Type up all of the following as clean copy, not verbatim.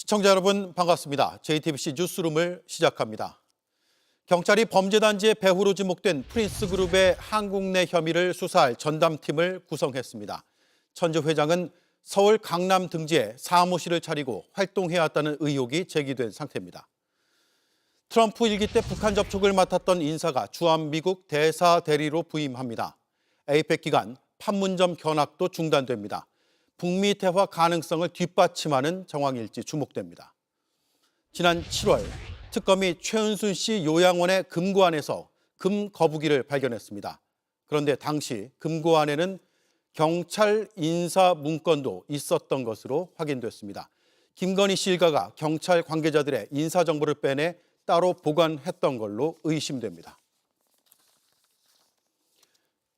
시청자 여러분 반갑습니다. JTBC 뉴스룸을 시작합니다. 경찰이 범죄단지의 배후로 지목된 프린스그룹의 한국 내 혐의를 수사할 전담팀을 구성했습니다. 천주 회장은 서울 강남 등지에 사무실을 차리고 활동해왔다는 의혹이 제기된 상태입니다. 트럼프 일기 때 북한 접촉을 맡았던 인사가 주한미국 대사 대리로 부임합니다. 에이펙 기간 판문점 견학도 중단됩니다. 북미 대화 가능성을 뒷받침하는 정황일지 주목됩니다. 지난 7월 특검이 최은순 씨 요양원의 금고안에서 금 거북이를 발견했습니다. 그런데 당시 금고안에는 경찰 인사 문건도 있었던 것으로 확인됐습니다. 김건희 씨 일가가 경찰 관계자들의 인사 정보를 빼내 따로 보관했던 걸로 의심됩니다.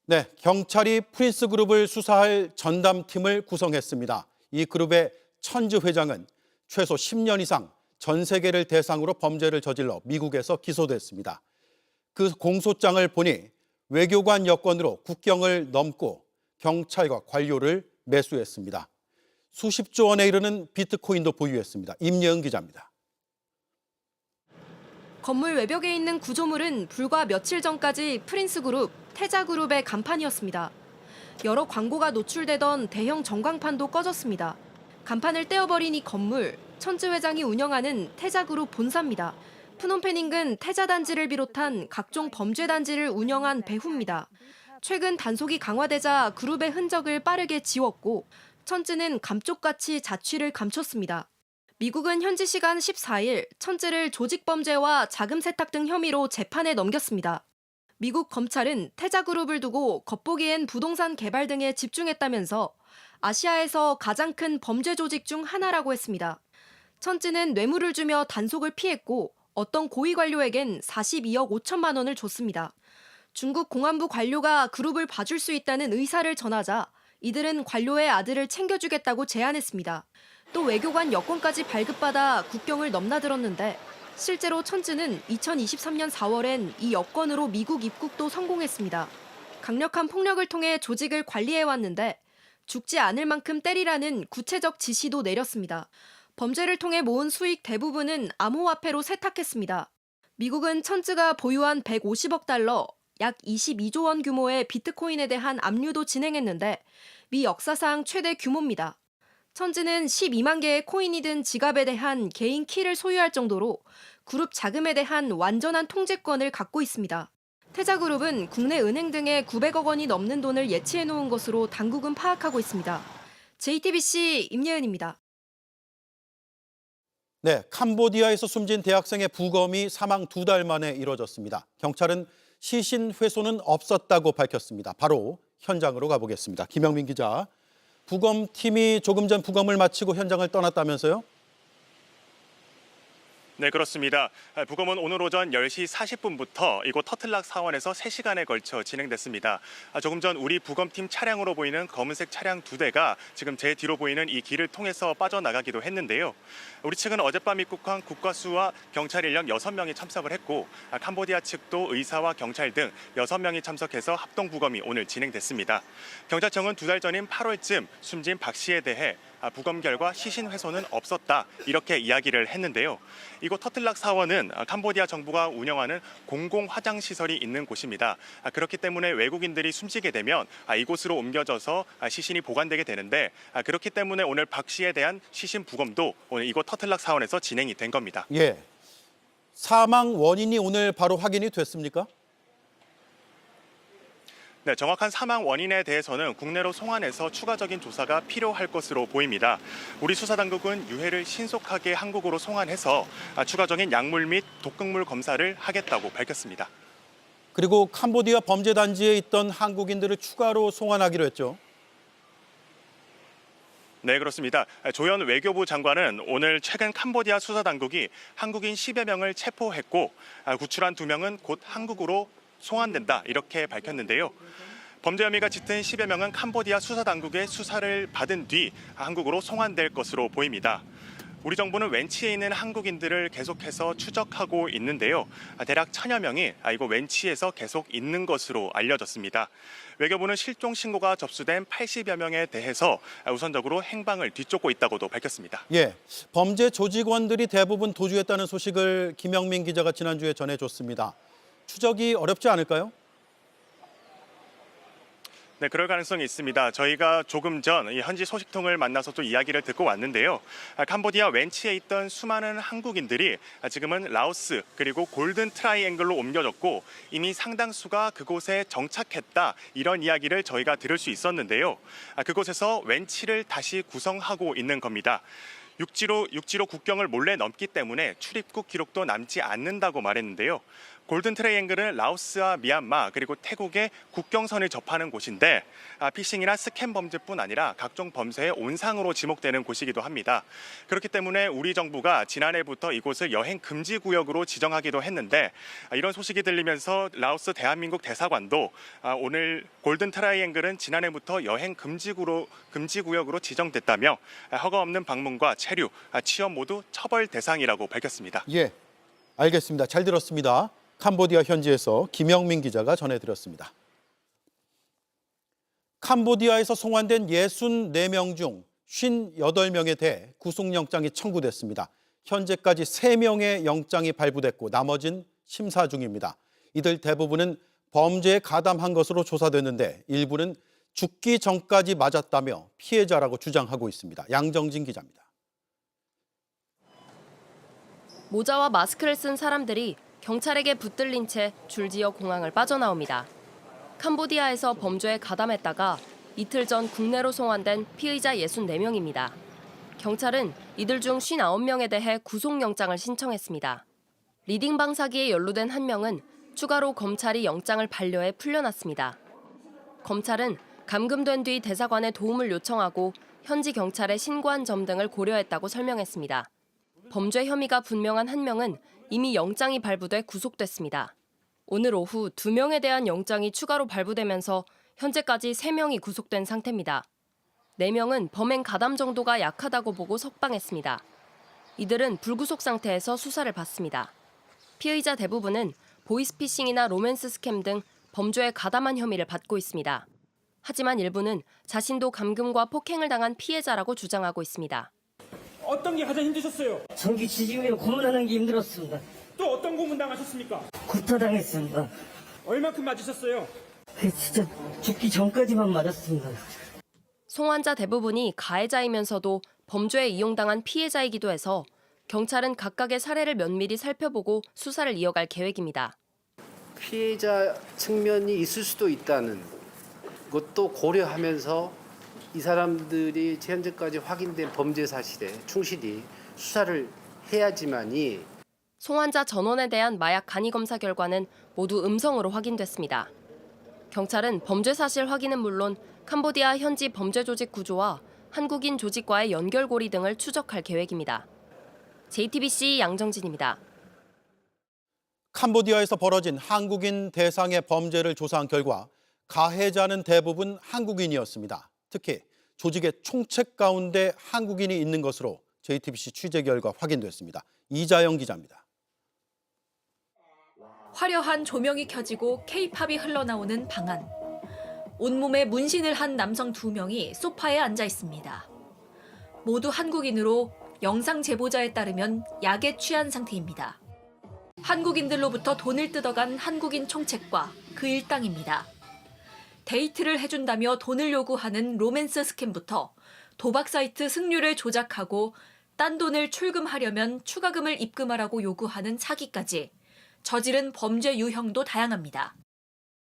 네, 경찰이 프린스그룹을 수사할 전담팀을 구성했습니다. 이 그룹의 천주 회장은 최소 10년 이상 전 세계를 대상으로 범죄를 저질러 미국에서 기소됐습니다. 그 공소장을 보니 외교관 여권으로 국경을 넘고 경찰과 관료를 매수했습니다. 수십조 원에 이르는 비트코인도 보유했습니다. 임예은 기자입니다. 건물 외벽에 있는 구조물은 불과 며칠 전까지 프린스그룹, 태자그룹의 간판이었습니다. 여러 광고가 노출되던 대형 전광판도 꺼졌습니다. 간판을 떼어버린 이 건물, 천주 회장이 운영하는 태자그룹 본사입니다. 프놈펜 인근 태자단지를 비롯한 각종 범죄단지를 운영한 배후입니다. 최근 단속이 강화되자 그룹의 흔적을 빠르게 지웠고 천주는 감쪽같이 자취를 감췄습니다. 미국은 현지 시간 14일 천주를 조직범죄와 자금 세탁 등 혐의로 재판에 넘겼습니다. 미국 검찰은 태자그룹을 두고 겉보기엔 부동산 개발 등에 집중했다면서 아시아에서 가장 큰 범죄 조직 중 하나라고 했습니다. 천주는 뇌물을 주며 단속을 피했고 어떤 고위 관료에겐 42억 5천만 원을 줬습니다. 중국 공안부 관료가 그룹을 봐줄 수 있다는 의사를 전하자 이들은 관료의 아들을 챙겨주겠다고 제안했습니다. 또 외교관 여권까지 발급받아 국경을 넘나들었는데 실제로 천주는 2023년 4월엔 이 여권으로 미국 입국도 성공했습니다. 강력한 폭력을 통해 조직을 관리해왔는데 죽지 않을 만큼 때리라는 구체적 지시도 내렸습니다. 범죄를 통해 모은 수익 대부분은 암호화폐로 세탁했습니다. 미국은 천주가 보유한 150억 달러, 약 22조 원 규모의 비트코인에 대한 압류도 진행했는데 미 역사상 최대 규모입니다. 천주는 12만 개의 코인이 든 지갑에 대한 개인 키를 소유할 정도로 그룹 자금에 대한 완전한 통제권을 갖고 있습니다. 태자그룹은 국내 은행 등에 900억 원이 넘는 돈을 예치해 놓은 것으로 당국은 파악하고 있습니다. JTBC 임예은입니다. 네, 캄보디아에서 숨진 대학생의 부검이 사망 2달 만에 이뤄졌습니다. 경찰은 시신 훼손은 없었다고 밝혔습니다. 바로 현장으로 가보겠습니다. 김영민 기자. 부검팀이 조금 전 부검을 마치고 현장을 떠났다면서요? 네, 그렇습니다. 부검은 오늘 오전 10시 40분부터 이곳 터틀락 사원에서 3시간에 걸쳐 진행됐습니다. 조금 전 우리 부검팀 차량으로 보이는 검은색 차량 2대가 지금 제 뒤로 보이는 이 길을 통해서 빠져나가기도 했는데요. 우리 측은 어젯밤 입국한 국과수와 경찰 인력 6명이 참석을 했고 캄보디아 측도 의사와 경찰 등 6명이 참석해서 합동 부검이 오늘 진행됐습니다. 경찰청은 2달 전인 8월쯤 숨진 박 씨에 대해 부검 결과 시신 훼손은 없었다 이렇게 이야기를 했는데요. 이곳 터틀락 사원은 캄보디아 정부가 운영하는 공공 화장 시설이 있는 곳입니다. 그렇기 때문에 외국인들이 숨지게 되면 이곳으로 옮겨져서 시신이 보관되게 되는데 그렇기 때문에 오늘 박 씨에 대한 시신 부검도 오늘 이곳 터틀락 사원에서 진행이 된 겁니다. 예. 사망 원인이 오늘 바로 확인이 됐습니까? 네, 정확한 사망 원인에 대해서는 국내로 송환해서 추가적인 조사가 필요할 것으로 보입니다. 우리 수사당국은 유해를 신속하게 한국으로 송환해서 추가적인 약물 및 독극물 검사를 하겠다고 밝혔습니다. 그리고 캄보디아 범죄단지에 있던 한국인들을 추가로 송환하기로 했죠. 네, 그렇습니다. 조현 외교부 장관은 오늘 최근 캄보디아 수사당국이 한국인 10여 명을 체포했고 구출한 2명은 곧 한국으로 송환된다 이렇게 밝혔는데요. 범죄 혐의가 짙은 10여 명은 캄보디아 수사당국의 수사를 받은 뒤 한국으로 송환될 것으로 보입니다. 우리 정부는 웬치에 있는 한국인들을 계속해서 추적하고 있는데요. 대략 1000여 명이 이곳 웬치에서 계속 있는 것으로 알려졌습니다. 외교부는 실종 신고가 접수된 80여 명에 대해서 우선적으로 행방을 뒤쫓고 있다고도 밝혔습니다. 예, 범죄 조직원들이 대부분 도주했다는 소식을 김영민 기자가 지난주에 전해줬습니다. 추적이 어렵지 않을까요? 네, 그럴 가능성이 있습니다. 저희가 조금 전 이 현지 소식통을 만나서 또 이야기를 듣고 왔는데요. 캄보디아 웬치에 있던 수많은 한국인들이 지금은 라오스 그리고 골든 트라이앵글로 옮겨졌고 이미 상당수가 그곳에 정착했다. 이런 이야기를 저희가 들을 수 있었는데요. 그곳에서 웬치를 다시 구성하고 있는 겁니다. 육지로 국경을 몰래 넘기 때문에 출입국 기록도 남지 않는다고 말했는데요. 골든 트라이앵글은 라오스와 미얀마 그리고 태국의 국경선을 접하는 곳인데 피싱이나 스캠 범죄뿐 아니라 각종 범죄의 온상으로 지목되는 곳이기도 합니다. 그렇기 때문에 우리 정부가 지난해부터 이곳을 여행 금지 구역으로 지정하기도 했는데 이런 소식이 들리면서 라오스 대한민국 대사관도 오늘 골든 트라이앵글은 지난해부터 여행 금지 구역으로 지정됐다며 허가 없는 방문과 체류, 취업 모두 처벌 대상이라고 밝혔습니다. 예, 알겠습니다. 잘 들었습니다. 캄보디아 현지에서 김영민 기자가 전해드렸습니다. 캄보디아에서 송환된 64명 중 58명에 대해 구속영장이 청구됐습니다. 현재까지 3명의 영장이 발부됐고 나머진 심사 중입니다. 이들 대부분은 범죄에 가담한 것으로 조사됐는데 일부는 죽기 전까지 맞았다며 피해자라고 주장하고 있습니다. 양정진 기자입니다. 모자와 마스크를 쓴 사람들이 경찰에게 붙들린 채 줄지어 공항을 빠져나옵니다. 캄보디아에서 범죄에 가담했다가 이틀 전 국내로 송환된 피의자 64명입니다. 경찰은 이들 중 59명에 대해 구속영장을 신청했습니다. 리딩 방사기에 연루된 한 명은 추가로 검찰이 영장을 반려해 풀려났습니다. 검찰은 감금된 뒤 대사관에 도움을 요청하고 현지 경찰에 신고한 점 등을 고려했다고 설명했습니다. 범죄 혐의가 분명한 한 명은 이미 영장이 발부돼 구속됐습니다. 오늘 오후 2명에 대한 영장이 추가로 발부되면서 현재까지 3명이 구속된 상태입니다. 4명은 범행 가담 정도가 약하다고 보고 석방했습니다. 이들은 불구속 상태에서 수사를 받습니다. 피의자 대부분은 보이스피싱이나 로맨스 스캠 등 범죄에 가담한 혐의를 받고 있습니다. 하지만 일부는 자신도 감금과 폭행을 당한 피해자라고 주장하고 있습니다. 어떤 게 가장 힘드셨어요? 전기 지지면 고문하는 게 힘들었습니다. 또 어떤 고문 당하셨습니까? 구타당했습니다. 얼마큼 맞으셨어요? 진짜 죽기 전까지만 맞았습니다. 송환자 대부분이 가해자이면서도 범죄에 이용당한 피해자이기도 해서 경찰은 각각의 사례를 면밀히 살펴보고 수사를 이어갈 계획입니다. 피해자 측면이 있을 수도 있다는 것도 고려하면서 이 사람들이 현재까지 확인된 범죄 사실에 충실히 수사를 해야지만이. 송환자 전원에 대한 마약 간이 검사 결과는 모두 음성으로 확인됐습니다. 경찰은 범죄 사실 확인은 물론 캄보디아 현지 범죄 조직 구조와 한국인 조직과의 연결고리 등을 추적할 계획입니다. JTBC 양정진입니다. 캄보디아에서 벌어진 한국인 대상의 범죄를 조사한 결과 가해자는 대부분 한국인이었습니다. 특히 조직의 총책 가운데 한국인이 있는 것으로 JTBC 취재 결과 확인됐습니다. 이자영 기자입니다. 화려한 조명이 켜지고 K-팝이 흘러나오는 방 안. 온몸에 문신을 한 남성 2명이 소파에 앉아 있습니다. 모두 한국인으로 영상 제보자에 따르면 약에 취한 상태입니다. 한국인들로부터 돈을 뜯어간 한국인 총책과 그 일당입니다. 데이트를 해준다며 돈을 요구하는 로맨스 스캠부터 도박 사이트 승률을 조작하고 딴 돈을 출금하려면 추가금을 입금하라고 요구하는 사기까지 저지른 범죄 유형도 다양합니다.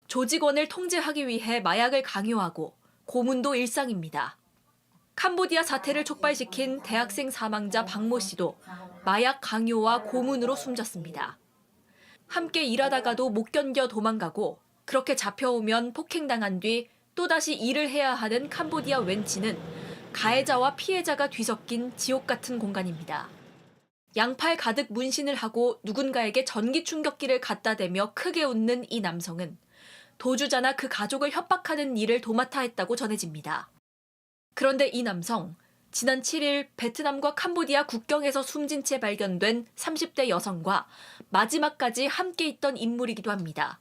조직원을 통제하기 위해 마약을 강요하고 고문도 일상입니다. 캄보디아 사태를 촉발시킨 대학생 사망자 박모 씨도 마약 강요와 고문으로 숨졌습니다. 함께 일하다가도 못 견뎌 도망가고 그렇게 잡혀오면 폭행당한 뒤 또다시 일을 해야 하는 캄보디아 웬치는 가해자와 피해자가 뒤섞인 지옥 같은 공간입니다. 양팔 가득 문신을 하고 누군가에게 전기 충격기를 갖다 대며 크게 웃는 이 남성은 도주자나 그 가족을 협박하는 일을 도맡아 했다고 전해집니다. 그런데 이 남성, 지난 7일 베트남과 캄보디아 국경에서 숨진 채 발견된 30대 여성과 마지막까지 함께 있던 인물이기도 합니다.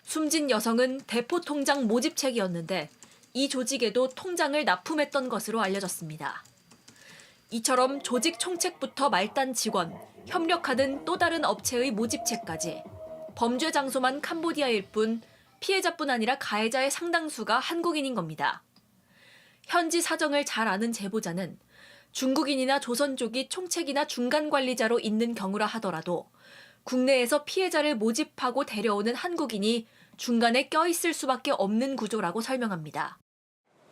숨진 여성은 대포 통장 모집책이었는데 이 조직에도 통장을 납품했던 것으로 알려졌습니다. 이처럼 조직 총책부터 말단 직원, 협력하는 또 다른 업체의 모집책까지 범죄 장소만 캄보디아일 뿐 피해자뿐 아니라 가해자의 상당수가 한국인인 겁니다. 현지 사정을 잘 아는 제보자는 중국인이나 조선족이 총책이나 중간 관리자로 있는 경우라 하더라도 국내에서 피해자를 모집하고 데려오는 한국인이 중간에 껴있을 수밖에 없는 구조라고 설명합니다.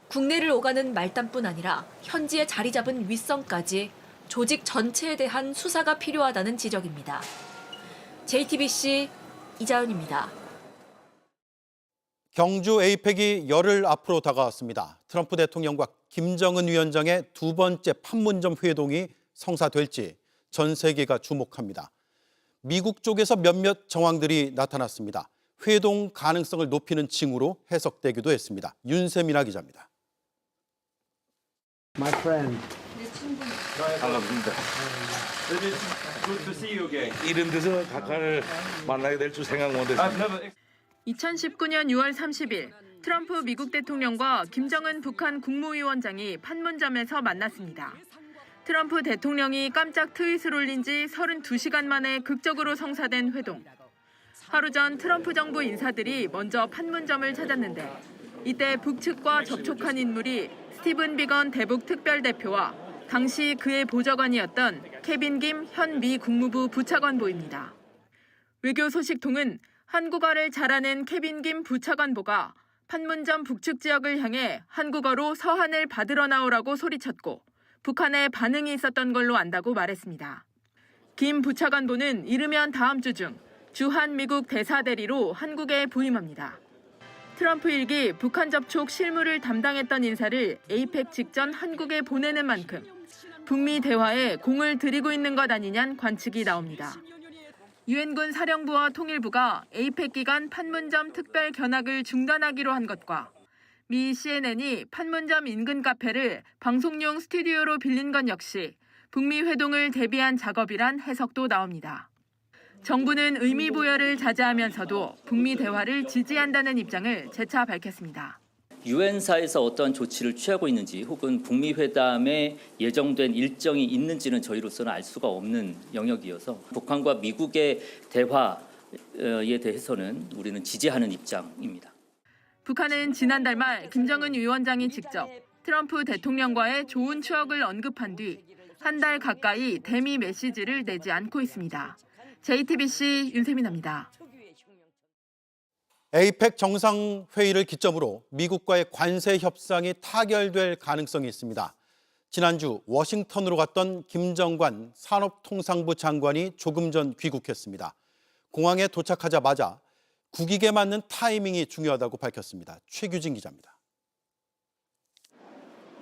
국내를 오가는 말단뿐 아니라 현지에 자리 잡은 윗선까지 조직 전체에 대한 수사가 필요하다는 지적입니다. JTBC 이자연입니다. 경주 에이펙이 열흘 앞으로 다가왔습니다. 트럼프 대통령과 김정은 위원장의 두 번째 판문점 회동이 성사될지 전 세계가 주목합니다. 미국 쪽에서 몇몇 정황들이 나타났습니다. 회동 가능성을 높이는 징후로 해석되기도 했습니다. 윤세민아 기자입니다. My friend. 반갑습니다. 이름 돼서 각하를 만나게 될 줄 생각 못했습니다. 2019년 6월 30일 트럼프 미국 대통령과 김정은 북한 국무위원장이 판문점에서 만났습니다. 트럼프 대통령이 깜짝 트윗을 올린 지 32시간 만에 극적으로 성사된 회동. 하루 전 트럼프 정부 인사들이 먼저 판문점을 찾았는데 이때 북측과 접촉한 인물이 스티븐 비건 대북 특별대표와 당시 그의 보좌관이었던 케빈 김 현 미 국무부 부차관보입니다. 외교소식통은 한국어를 잘하는 케빈 김 부차관보가 판문점 북측 지역을 향해 한국어로 서한을 받으러 나오라고 소리쳤고 북한에 반응이 있었던 걸로 안다고 말했습니다. 김 부차관보는 이르면 다음 주 중 주한 미국 대사대리로 한국에 부임합니다. 트럼프 일기 북한 접촉 실무를 담당했던 인사를 에이펙 직전 한국에 보내는 만큼 북미 대화에 공을 들이고 있는 것 아니냐는 관측이 나옵니다. 유엔군 사령부와 통일부가 에이펙 기간 판문점 특별 견학을 중단하기로 한 것과 미 CNN이 판문점 인근 카페를 방송용 스튜디오로 빌린 것 역시 북미 회동을 대비한 작업이란 해석도 나옵니다. 정부는 의미 부여를 자제하면서도 북미 대화를 지지한다는 입장을 재차 밝혔습니다. 유엔사에서 어떠한 조치를 취하고 있는지 혹은 북미 회담에 예정된 일정이 있는지는 저희로서는 알 수가 없는 영역이어서 북한과 미국의 대화에 대해서는 우리는 지지하는 입장입니다. 북한은 지난달 말 김정은 위원장이 직접 트럼프 대통령과의 좋은 추억을 언급한 뒤 한 달 가까이 대미 메시지를 내지 않고 있습니다. JTBC 윤세민입니다. 에이펙 정상회의를 기점으로 미국과의 관세 협상이 타결될 가능성이 있습니다. 지난주 워싱턴으로 갔던 김정관 산업통상부 장관이 조금 전 귀국했습니다. 공항에 도착하자마자 국익에 맞는 타이밍이 중요하다고 밝혔습니다. 최규진 기자입니다.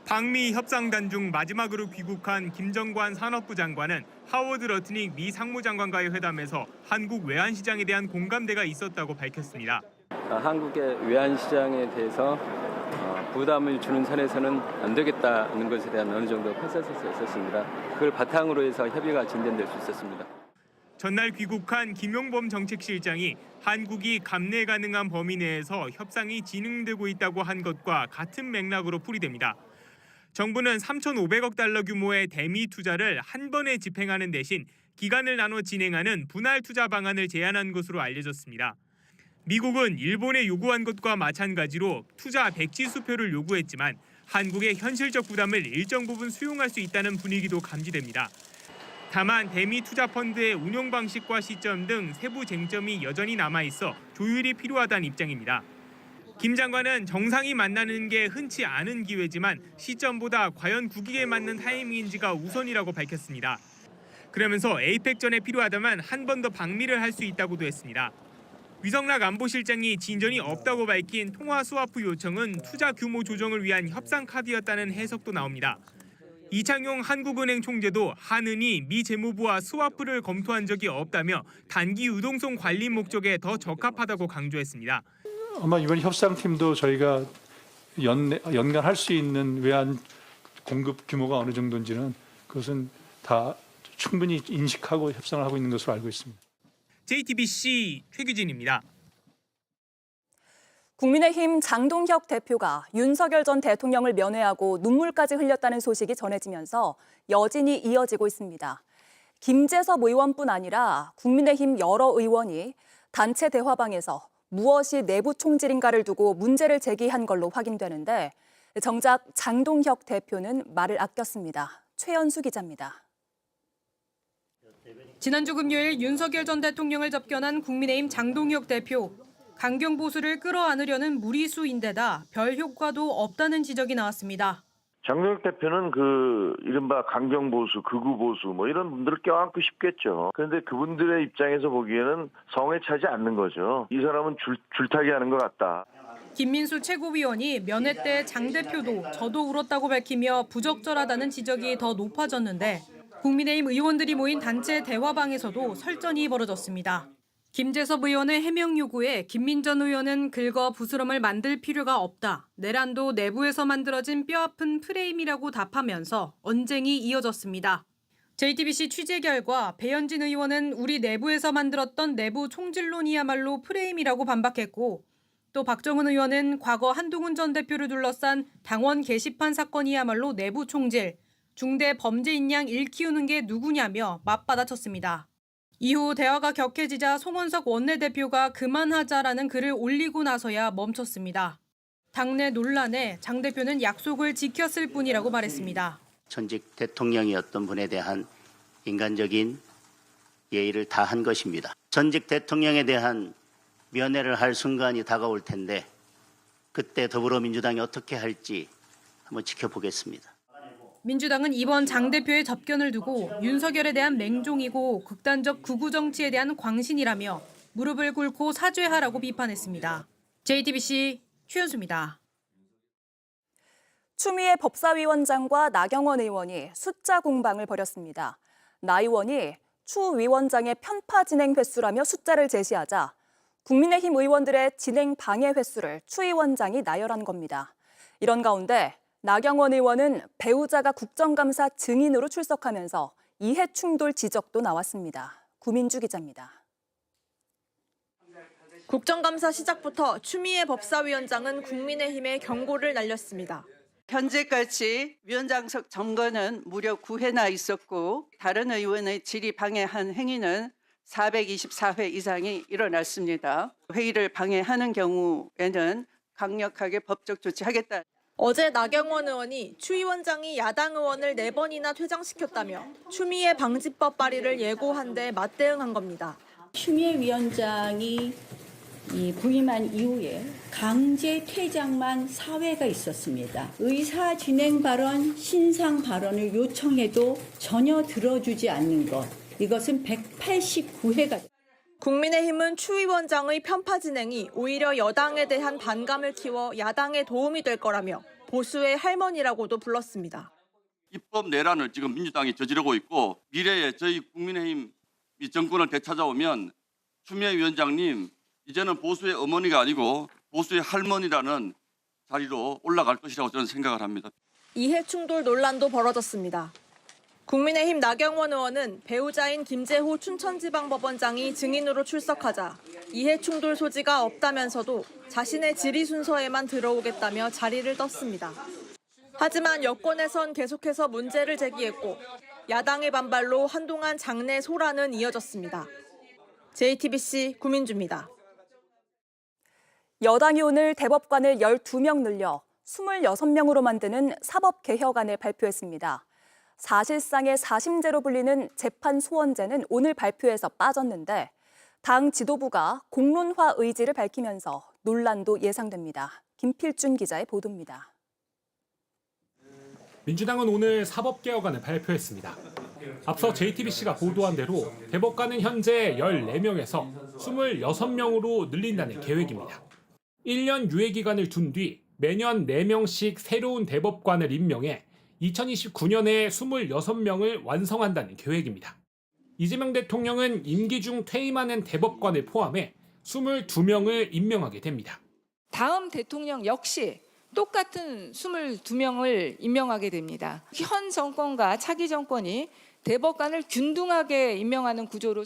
방미 협상단 중 마지막으로 귀국한 김정관 산업부 장관은 하워드 러트닉 미 상무장관과의 회담에서 한국 외환시장에 대한 공감대가 있었다고 밝혔습니다. 한국의 외환시장에 대해서 부담을 주는 선에서는 안 되겠다는 것에 대한 어느 정도 컨센서스가 있었습니다. 그걸 바탕으로 해서 협의가 진전될 수 있었습니다. 전날 귀국한 김용범 정책실장이 한국이 감내 가능한 범위 내에서 협상이 진행되고 있다고 한 것과 같은 맥락으로 풀이됩니다. 정부는 3,500억 달러 규모의 대미 투자를 한 번에 집행하는 대신 기간을 나눠 진행하는 분할 투자 방안을 제안한 것으로 알려졌습니다. 미국은 일본에 요구한 것과 마찬가지로 투자 백지 수표를 요구했지만 한국의 현실적 부담을 일정 부분 수용할 수 있다는 분위기도 감지됩니다. 다만 대미 투자 펀드의 운용 방식과 시점 등 세부 쟁점이 여전히 남아있어 조율이 필요하다는 입장입니다. 김 장관은 정상이 만나는 게 흔치 않은 기회지만 시점보다 과연 국익에 맞는 타이밍인지가 우선이라고 밝혔습니다. 그러면서 에이펙 전에 필요하다면 한 번 더 방미를 할 수 있다고도 했습니다. 위성락 안보실장이 진전이 없다고 밝힌 통화 스와프 요청은 투자 규모 조정을 위한 협상 카드였다는 해석도 나옵니다. 이창용 한국은행 총재도 한은이 미 재무부와 스와프를 검토한 적이 없다며 단기 유동성 관리 목적에 더 적합하다고 강조했습니다. 아마 이번 협상팀도 저희가 연간할 수 있는 외환 공급 규모가 어느 정도인지는 그것은 다 충분히 인식하고 협상을 하고 있는 것으로 알고 있습니다. JTBC 최규진입니다. 국민의힘 장동혁 대표가 윤석열 전 대통령을 면회하고 눈물까지 흘렸다는 소식이 전해지면서 여진이 이어지고 있습니다. 김재섭 의원뿐 아니라 국민의힘 여러 의원이 단체 대화방에서 무엇이 내부 총질인가를 두고 문제를 제기한 걸로 확인되는데 정작 장동혁 대표는 말을 아꼈습니다. 최연수 기자입니다. 지난주 금요일 윤석열 전 대통령을 접견한 국민의힘 장동혁 대표. 강경 보수를 끌어안으려는 무리수인데다 별 효과도 없다는 지적이 나왔습니다. 장동혁 대표는 이른바 강경 보수, 극우 보수 이런 분들을 껴안고 싶겠죠. 그런데 그분들의 입장에서 보기에는 성에 차지 않는 거죠. 이 사람은 줄타기 하는 것 같다. 김민수 최고위원이 면회 때 장 대표도 저도 울었다고 밝히며 부적절하다는 지적이 더 높아졌는데 국민의힘 의원들이 모인 단체 대화방에서도 설전이 벌어졌습니다. 김재섭 의원의 해명 요구에 김민전 의원은 긁어 부스럼을 만들 필요가 없다. 내란도 내부에서 만들어진 뼈아픈 프레임이라고 답하면서 언쟁이 이어졌습니다. JTBC 취재 결과 배현진 의원은 우리 내부에서 만들었던 내부 총질론이야말로 프레임이라고 반박했고 또 박정은 의원은 과거 한동훈 전 대표를 둘러싼 당원 게시판 사건이야말로 내부 총질, 중대 범죄인 양 일키우는 게 누구냐며 맞받아쳤습니다. 이후 대화가 격해지자 송원석 원내대표가 그만하자라는 글을 올리고 나서야 멈췄습니다. 당내 논란에 장 대표는 약속을 지켰을 뿐이라고 말했습니다. 전직 대통령이었던 분에 대한 인간적인 예의를 다한 것입니다. 전직 대통령에 대한 면회를 할 순간이 다가올 텐데 그때 더불어민주당이 어떻게 할지 한번 지켜보겠습니다. 민주당은 이번 장 대표의 접견을 두고 윤석열에 대한 맹종이고 극단적 극우 정치에 대한 광신이라며 무릎을 꿇고 사죄하라고 비판했습니다. JTBC 최연수입니다. 추미애 법사위원장과 나경원 의원이 숫자 공방을 벌였습니다. 나 의원이 추 위원장의 편파 진행 횟수라며 숫자를 제시하자 국민의힘 의원들의 진행 방해 횟수를 추 위원장이 나열한 겁니다. 이런 가운데 나경원 의원은 배우자가 국정감사 증인으로 출석하면서 이해 충돌 지적도 나왔습니다. 구민주 기자입니다. 국정감사 시작부터 추미애 법사위원장은 국민의힘에 경고를 날렸습니다. 현재까지 위원장석 점거는 무려 9회나 있었고 다른 의원의 질의 방해한 행위는 424회 이상이 일어났습니다. 회의를 방해하는 경우에는 강력하게 법적 조치하겠다. 어제 나경원 의원이 추 위원장이 야당 의원을 4번이나 퇴장시켰다며 추미애 방지법 발의를 예고한 데 맞대응한 겁니다. 추미애 위원장이 부임한 이후에 강제 퇴장만 4회가 있었습니다. 의사 진행 발언, 신상 발언을 요청해도 전혀 들어주지 않는 것. 이것은 189회가. 국민의힘은 추 위원장의 편파 진행이 오히려 여당에 대한 반감을 키워 야당에 도움이 될 거라며 보수의 할머니라고도 불렀습니다. 입법 내란을 지금 민주당이 저지르고 있고 미래에 저희 국민의힘 정권을 되찾아오면 추미애 위원장님 이제는 보수의 어머니가 아니고 보수의 할머니라는 자리로 올라갈 것이라고 저는 생각을 합니다. 이해 충돌 논란도 벌어졌습니다. 국민의힘 나경원 의원은 배우자인 김재호 춘천지방법원장이 증인으로 출석하자 이해 충돌 소지가 없다면서도 자신의 질의 순서에만 들어오겠다며 자리를 떴습니다. 하지만 여권에선 계속해서 문제를 제기했고 야당의 반발로 한동안 장내 소란은 이어졌습니다. JTBC 구민주입니다. 여당이 오늘 대법관을 12명 늘려 26명으로 만드는 사법개혁안을 발표했습니다. 사실상의 사심제로 불리는 재판 소원제는 오늘 발표에서 빠졌는데 당 지도부가 공론화 의지를 밝히면서 논란도 예상됩니다. 김필준 기자의 보도입니다. 민주당은 오늘 사법개혁안을 발표했습니다. 앞서 JTBC가 보도한 대로 대법관은 현재 14명에서 26명으로 늘린다는 계획입니다. 1년 유예기간을 둔 뒤 매년 4명씩 새로운 대법관을 임명해 2029년에 26명을 완성한다는 계획입니다. 이재명 대통령은 임기 중 퇴임하는 대법관을 포함해 22명을 임명하게 됩니다. 다음 대통령 역시 똑같은 22명을 임명하게 됩니다. 현 정권과 차기 정권이 대법관을 균등하게 임명하는 구조로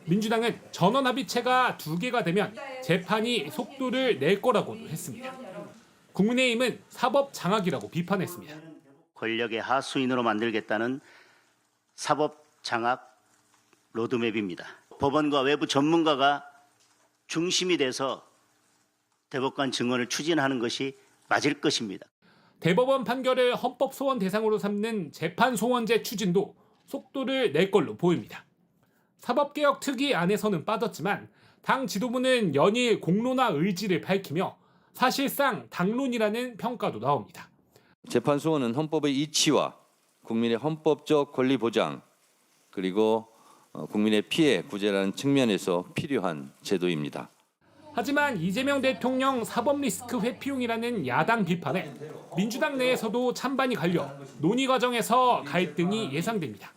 민주당은 전원 합의체가 2개가 되면 재판이 속도를 낼 거라고 했습니다. 국민의힘은 사법 장악이라고 비판했습니다. 권력의 하수인으로 만들겠다는 사법 장악 로드맵입니다. 법원과 외부 전문가가 중심이 돼서 대법관 증언을 추진하는 것이 맞을 것입니다. 대법원 판결을 헌법 소원 대상으로 삼는 재판 소원제 추진도 속도를 낼 걸로 보입니다. 사법개혁 특위 안에서는 빠졌지만 당 지도부는 연일 공론화 의지를 밝히며 사실상 당론이라는 평가도 나옵니다. 재판 소원은 헌법의 이치와 국민의 헌법적 권리 보장 그리고 국민의 피해 구제라는 측면에서 필요한 제도입니다. 하지만 이재명 대통령 사법 리스크 회피용이라는 야당 비판에 민주당 내에서도 찬반이 갈려 논의 과정에서 갈등이 예상됩니다.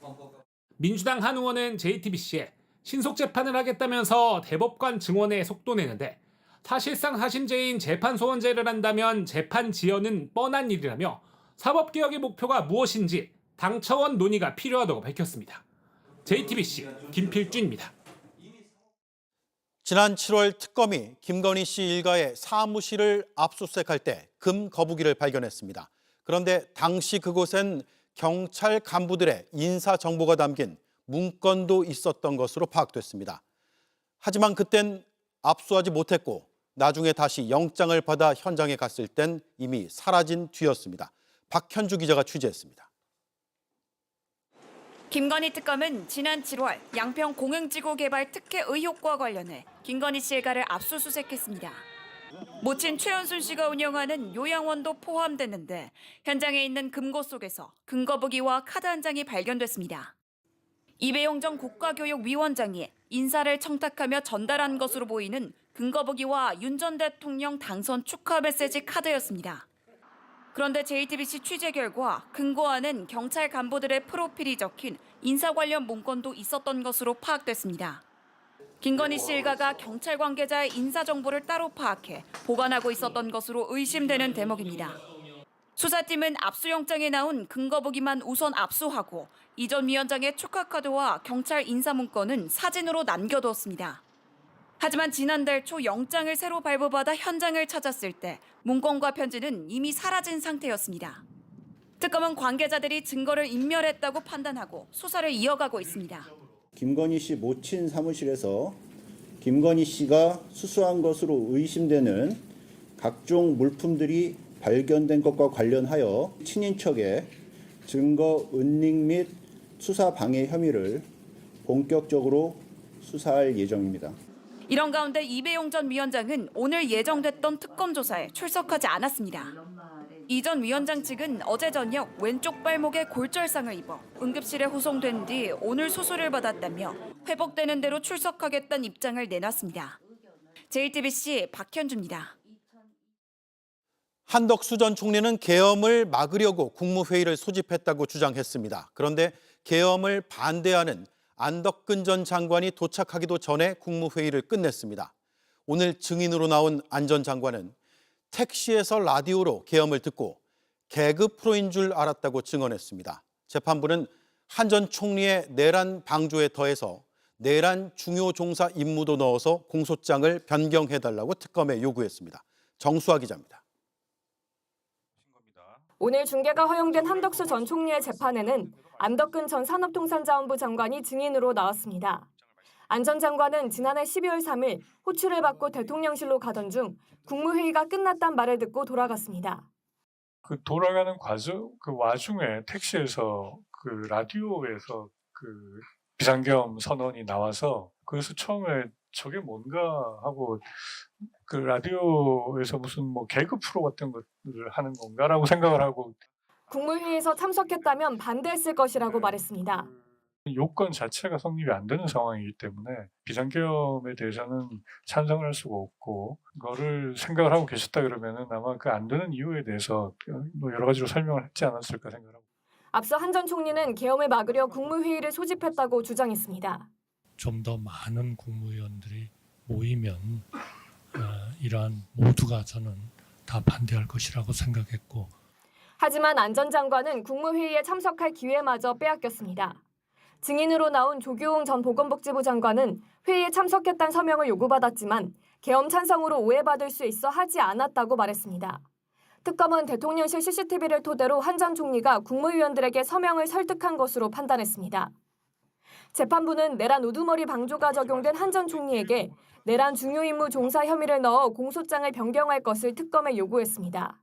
민주당 한 의원은 JTBC에 신속 재판을 하겠다면서 대법관 증언에 속도 내는데 사실상 사심제인 재판 소원제를 한다면 재판 지연은 뻔한 일이라며 사법개혁의 목표가 무엇인지 당 차원 논의가 필요하다고 밝혔습니다. JTBC 김필준입니다. 지난 7월 특검이 김건희 씨 일가의 사무실을 압수수색할 때 금 거북이를 발견했습니다. 그런데 당시 그곳엔 경찰 간부들의 인사 정보가 담긴 문건도 있었던 것으로 파악됐습니다. 하지만 그땐 압수하지 못했고 나중에 다시 영장을 받아 현장에 갔을 땐 이미 사라진 뒤였습니다. 박현주 기자가 취재했습니다. 김건희 특검은 지난 7월 양평 공흥지구 개발 특혜 의혹과 관련해 김건희 씨 일가를 압수수색했습니다. 모친 최은순 씨가 운영하는 요양원도 포함됐는데 현장에 있는 금고 속에서 금거북이와 카드 한 장이 발견됐습니다. 이배용 전 국가교육위원장이 인사를 청탁하며 전달한 것으로 보이는 금거북이와 윤 전 대통령 당선 축하 메시지 카드였습니다. 그런데 JTBC 취재 결과 금고 안엔 경찰 간부들의 프로필이 적힌 인사 관련 문건도 있었던 것으로 파악됐습니다. 김건희 씨 일가가 경찰 관계자의 인사 정보를 따로 파악해 보관하고 있었던 것으로 의심되는 대목입니다. 수사팀은 압수영장에 나온 금거북이만 우선 압수하고 이 전 위원장의 축하카드와 경찰 인사 문건은 사진으로 남겨두었습니다. 하지만 지난달 초 영장을 새로 발부받아 현장을 찾았을 때 문건과 편지는 이미 사라진 상태였습니다. 특검은 관계자들이 증거를 인멸했다고 판단하고 수사를 이어가고 있습니다. 김건희 씨 모친 사무실에서 김건희 씨가 수수한 것으로 의심되는 각종 물품들이 발견된 것과 관련하여 친인척의 증거 은닉 및 수사 방해 혐의를 본격적으로 수사할 예정입니다. 이런 가운데 이배용 전 위원장은 오늘 예정됐던 특검 조사에 출석하지 않았습니다. 이 전 위원장 측은 어제 저녁 왼쪽 발목에 골절상을 입어 응급실에 후송된 뒤 오늘 수술을 받았다며 회복되는 대로 출석하겠다는 입장을 내놨습니다. JTBC 박현주입니다. 한덕수 전 총리는 계엄을 막으려고 국무회의를 소집했다고 주장했습니다. 그런데 계엄을 반대하는 안덕근 전 장관이 도착하기도 전에 국무회의를 끝냈습니다. 오늘 증인으로 나온 안 전 장관은 택시에서 라디오로 계엄을 듣고 개그 프로인 줄 알았다고 증언했습니다. 재판부는 한 전 총리의 내란 방조에 더해서 내란 중요 종사 임무도 넣어서 공소장을 변경해달라고 특검에 요구했습니다. 정수아 기자입니다. 오늘 중계가 허용된 한덕수 전 총리의 재판에는 안덕근 전 산업통상자원부 장관이 증인으로 나왔습니다. 안 전 장관은 지난해 12월 3일 호출을 받고 대통령실로 가던 중 국무회의가 끝났단 말을 듣고 돌아갔습니다. 그 돌아가는 그 와중에 택시에서 그 라디오에서 그 비상계엄 선언이 나와서 그래서 처음에 저게 뭔가 하고 그 라디오에서 무슨 뭐 개그 프로 같은 것들을 하는 건가라고 생각을 하고 국무회의에서 참석했다면 반대했을 것이라고 말했습니다. 요건 자체가 성립이 안 되는 상황이기 때문에 비상계엄에 대해서는 찬성을 할 수가 없고 그거를 생각을 하고 계셨다 그러면은 아마 그 안 되는 이유에 대해서 뭐 여러 가지로 설명을 했지 않았을까 생각하고. 앞서 한 전 총리는 계엄을 막으려 국무회의를 소집했다고 주장했습니다. 좀 더 많은 국무위원들이 모이면 이러한 모두가 저는 다 반대할 것이라고 생각했고 하지만 안 전 장관은 국무회의에 참석할 기회마저 빼앗겼습니다. 증인으로 나온 조규홍 전 보건복지부 장관은 회의에 참석했다는 서명을 요구받았지만 계엄 찬성으로 오해받을 수 있어 하지 않았다고 말했습니다. 특검은 대통령실 CCTV를 토대로 한 전 총리가 국무위원들에게 서명을 설득한 것으로 판단했습니다. 재판부는 내란 우두머리 방조가 적용된 한 전 총리에게 내란 중요임무 종사 혐의를 넣어 공소장을 변경할 것을 특검에 요구했습니다.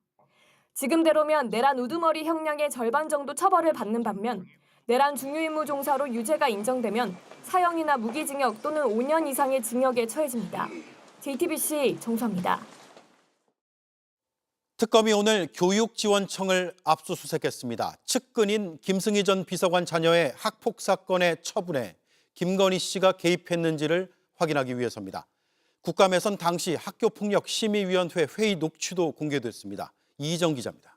지금대로면 내란 우두머리 형량의 절반 정도 처벌을 받는 반면 내란 중요임무 종사로 유죄가 인정되면 사형이나 무기징역 또는 5년 이상의 징역에 처해집니다. JTBC 정수아입니다. 특검이 오늘 교육지원청을 압수수색했습니다. 측근인 김승희 전 비서관 자녀의 학폭 사건의 처분에 김건희 씨가 개입했는지를 확인하기 위해서입니다. 국감에선 당시 학교폭력심의위원회 회의 녹취도 공개됐습니다. 이희정 기자입니다.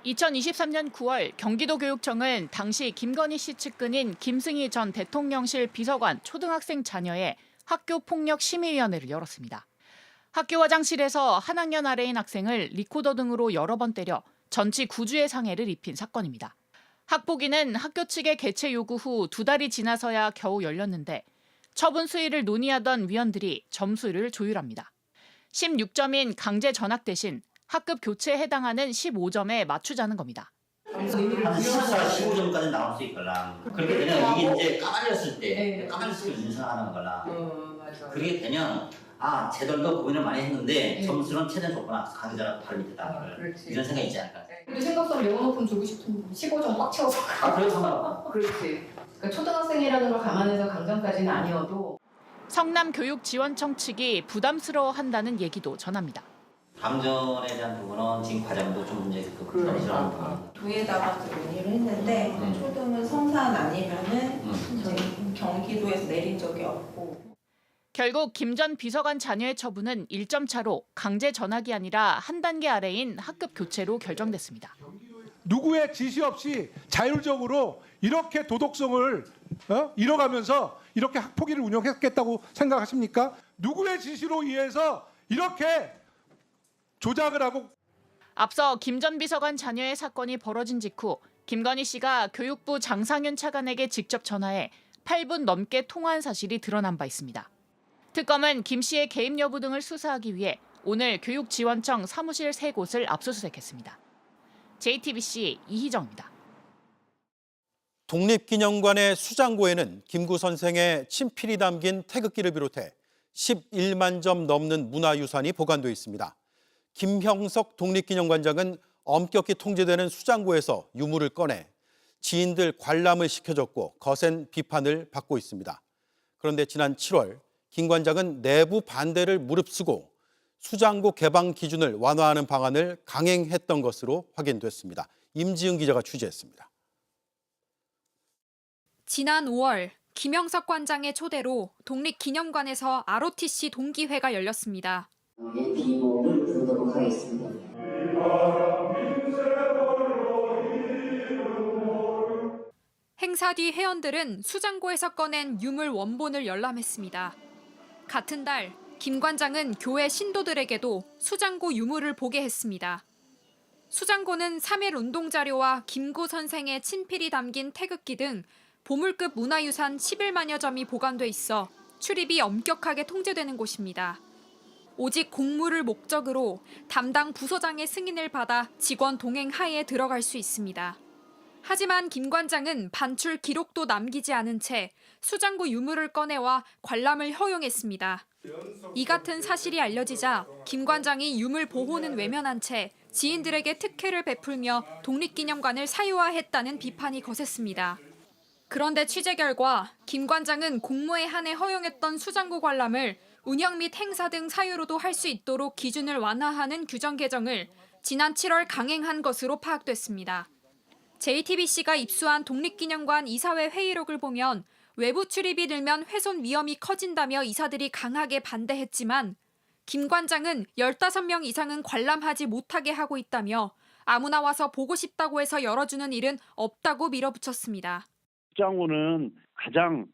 2023년 9월 경기도교육청은 당시 김건희 씨 측근인 김승희 전 대통령실 비서관 초등학생 자녀의 학교폭력심의위원회를 열었습니다. 학교 화장실에서 한 학년 아래인 학생을 리코더 등으로 여러 번 때려 전치 9주의 상해를 입힌 사건입니다. 학폭위는 학교 측의 개최 요구 후 2달이 지나서야 겨우 열렸는데 처분 수위를 논의하던 위원들이 점수를 조율합니다. 16점인 강제 전학 대신 학급 교체에 해당하는 15점에 맞추자는 겁니다. 한 15점까지 나올 수 있거나 그렇게 되면 이게 이제 까발렸을 때 까발렸을 때 인상하는 거나 그렇게 되면 아 제대로 고민을 많이 했는데 점수는 최대한 줬구나 강제전학 바로 밑에다 이런 생각이 있지 않을까. 우리 생각상 영어 높은 주고 싶은 15점 꽉 채워서 그래도 상관없어. 그렇지. 그러니까 초등학생이라는 걸 감안해서 강점까지는 아니어도 성남교육지원청 측이 부담스러워한다는 얘기도 전합니다. 감전에 대한 부분은 지금 과정도 좀 문제가 있고 부담스러운 부분. 도에다가 논의를 했는데 초등은 성산 아니면은 저희 경기도에서 내린 적이 없고. 결국 김 전 비서관 자녀의 처분은 1점 차로 강제 전학이 아니라 한 단계 아래인 학급 교체로 결정됐습니다. 누구의 지시 없이 자율적으로 이렇게 도덕성을 잃어가면서 이렇게 학폭위를 운영했겠다고 생각하십니까? 누구의 지시로 의해서 이렇게 조작을 하고. 앞서 김 전 비서관 자녀의 사건이 벌어진 직후 김건희 씨가 교육부 장상윤 차관에게 직접 전화해 8분 넘게 통화한 사실이 드러난 바 있습니다. 특검은 김 씨의 개입 여부 등을 수사하기 위해 오늘 교육지원청 사무실 3곳을 압수수색했습니다. JTBC 이희정입니다. 독립기념관의 수장고에는 김구 선생의 친필이 담긴 태극기를 비롯해 11만 점 넘는 문화유산이 보관돼 있습니다. 김형석 독립기념관장은 엄격히 통제되는 수장고에서 유물을 꺼내 지인들 관람을 시켜줬고 거센 비판을 받고 있습니다. 그런데 지난 7월 김 관장은 내부 반대를 무릅쓰고 수장고 개방 기준을 완화하는 방안을 강행했던 것으로 확인됐습니다. 임지은 기자가 취재했습니다. 지난 5월 김형석 관장의 초대로 독립기념관에서 ROTC 동기회가 열렸습니다. 기호를 부르도록 하겠습니다. 행사 뒤 회원들은 수장고에서 꺼낸 유물 원본을 열람했습니다. 같은 달 김 관장은 교회 신도들에게도 수장고 유물을 보게 했습니다. 수장고는 3.1 운동자료와 김구 선생의 친필이 담긴 태극기 등 보물급 문화유산 11만여 점이 보관돼 있어 출입이 엄격하게 통제되는 곳입니다. 오직 공무를 목적으로 담당 부서장의 승인을 받아 직원 동행 하에 들어갈 수 있습니다. 하지만 김 관장은 반출 기록도 남기지 않은 채 수장고 유물을 꺼내와 관람을 허용했습니다. 이 같은 사실이 알려지자 김 관장이 유물 보호는 외면한 채 지인들에게 특혜를 베풀며 독립기념관을 사유화했다는 비판이 거셌습니다. 그런데 취재 결과 김 관장은 공모에 한해 허용했던 수장고 관람을 운영 및 행사 등 사유로도 할 수 있도록 기준을 완화하는 규정 개정을 지난 7월 강행한 것으로 파악됐습니다. JTBC가 입수한 독립기념관 이사회 회의록을 보면 외부 출입이 늘면 훼손 위험이 커진다며 이사들이 강하게 반대했지만 김 관장은 15명 이상은 관람하지 못하게 하고 있다며 아무나 와서 보고 싶다고 해서 열어주는 일은 없다고 밀어붙였습니다. 수장고는 가장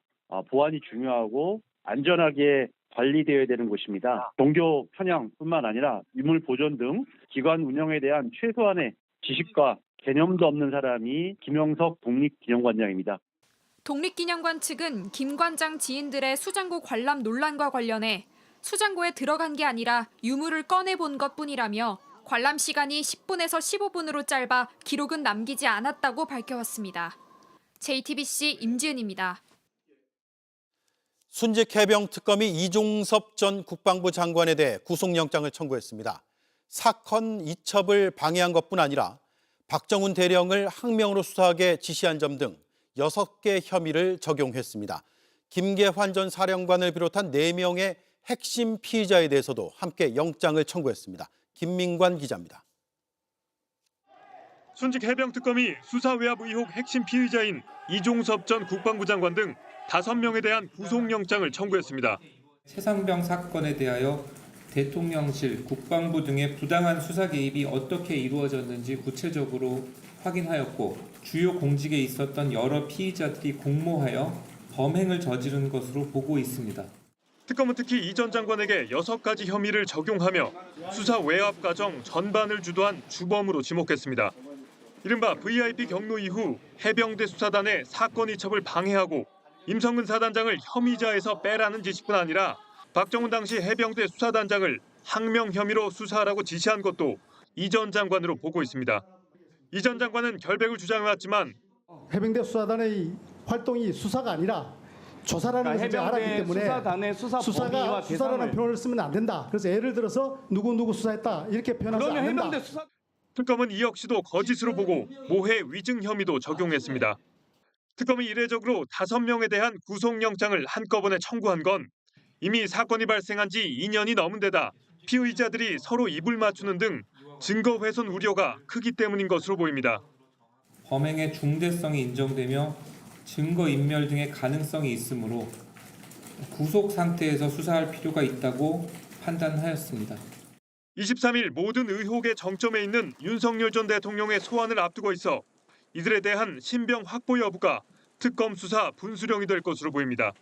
보안이 중요하고 안전하게 관리되어야 되는 곳입니다. 종교 편향뿐만 아니라 유물 보존 등 기관 운영에 대한 최소한의 지식과 개념도 없는 사람이 김영석 독립기념관장입니다. 독립기념관 측은 김 관장 지인들의 수장고 관람 논란과 관련해 수장고에 들어간 게 아니라 유물을 꺼내본 것뿐이라며 관람 시간이 10분에서 15분으로 짧아 기록은 남기지 않았다고 밝혀왔습니다. JTBC 임지은입니다. 순직 해병 특검이 이종섭 전 국방부 장관에 대해 구속영장을 청구했습니다. 사건 이첩을 방해한 것뿐 아니라 박정훈 대령을 항명으로 수사하게 지시한 점 등 6개 혐의를 적용했습니다. 김계환 전 사령관을 비롯한 4명의 핵심 피의자에 대해서도 함께 영장을 청구했습니다. 김민관 기자입니다. 순직 해병 특검이 수사 외압 의혹 핵심 피의자인 이종섭 전 국방부 장관 등 5명에 대한 구속영장을 청구했습니다. 최상병 사건에 대하여 대통령실, 국방부 등의 부당한 수사 개입이 어떻게 이루어졌는지 구체적으로 확인하였고 주요 공직에 있었던 여러 피의자들이 공모하여 범행을 저지른 것으로 보고 있습니다. 특검은 특히 이 전 장관에게 6가지 혐의를 적용하며 수사 외압 과정 전반을 주도한 주범으로 지목했습니다. 이른바 VIP 경로 이후 해병대 수사단의 사건 이첩을 방해하고 임성근 사단장을 혐의자에서 빼라는 지시뿐 아니라 박정훈 당시 해병대 수사단장을 항명 혐의로 수사하라고 지시한 것도 이 전 장관으로 보고 있습니다. 이 전 장관은 결백을 주장해왔지만 해병대 수사단의 활동이 수사가 아니라 조사라는 것을 알았기 때문에 수사단의 수사라는 표현을 쓰면 안 된다. 그래서 예를 들어서 누구 수사했다 이렇게 표현하면 안 된다. 특검은 이 역시도 거짓으로 보고 모해 위증 혐의도 적용했습니다. 특검이 이례적으로 5명에 대한 구속영장을 한꺼번에 청구한 건 이미 사건이 발생한 지 2년이 넘은 데다 피의자들이 서로 입을 맞추는 등 증거 훼손 우려가 크기 때문인 것으로 보입니다. 범행의 중대성이 인정되며 증거 인멸 등의 가능성이 있으므로 구속 상태에서 수사할 필요가 있다고 판단하였습니다. 23일 모든 의혹의 정점에 있는 윤석열 전 대통령의 소환을 앞두고 있어 이들에 대한 신병 확보 여부가 특검 수사 분수령이 될 것으로 보입니다.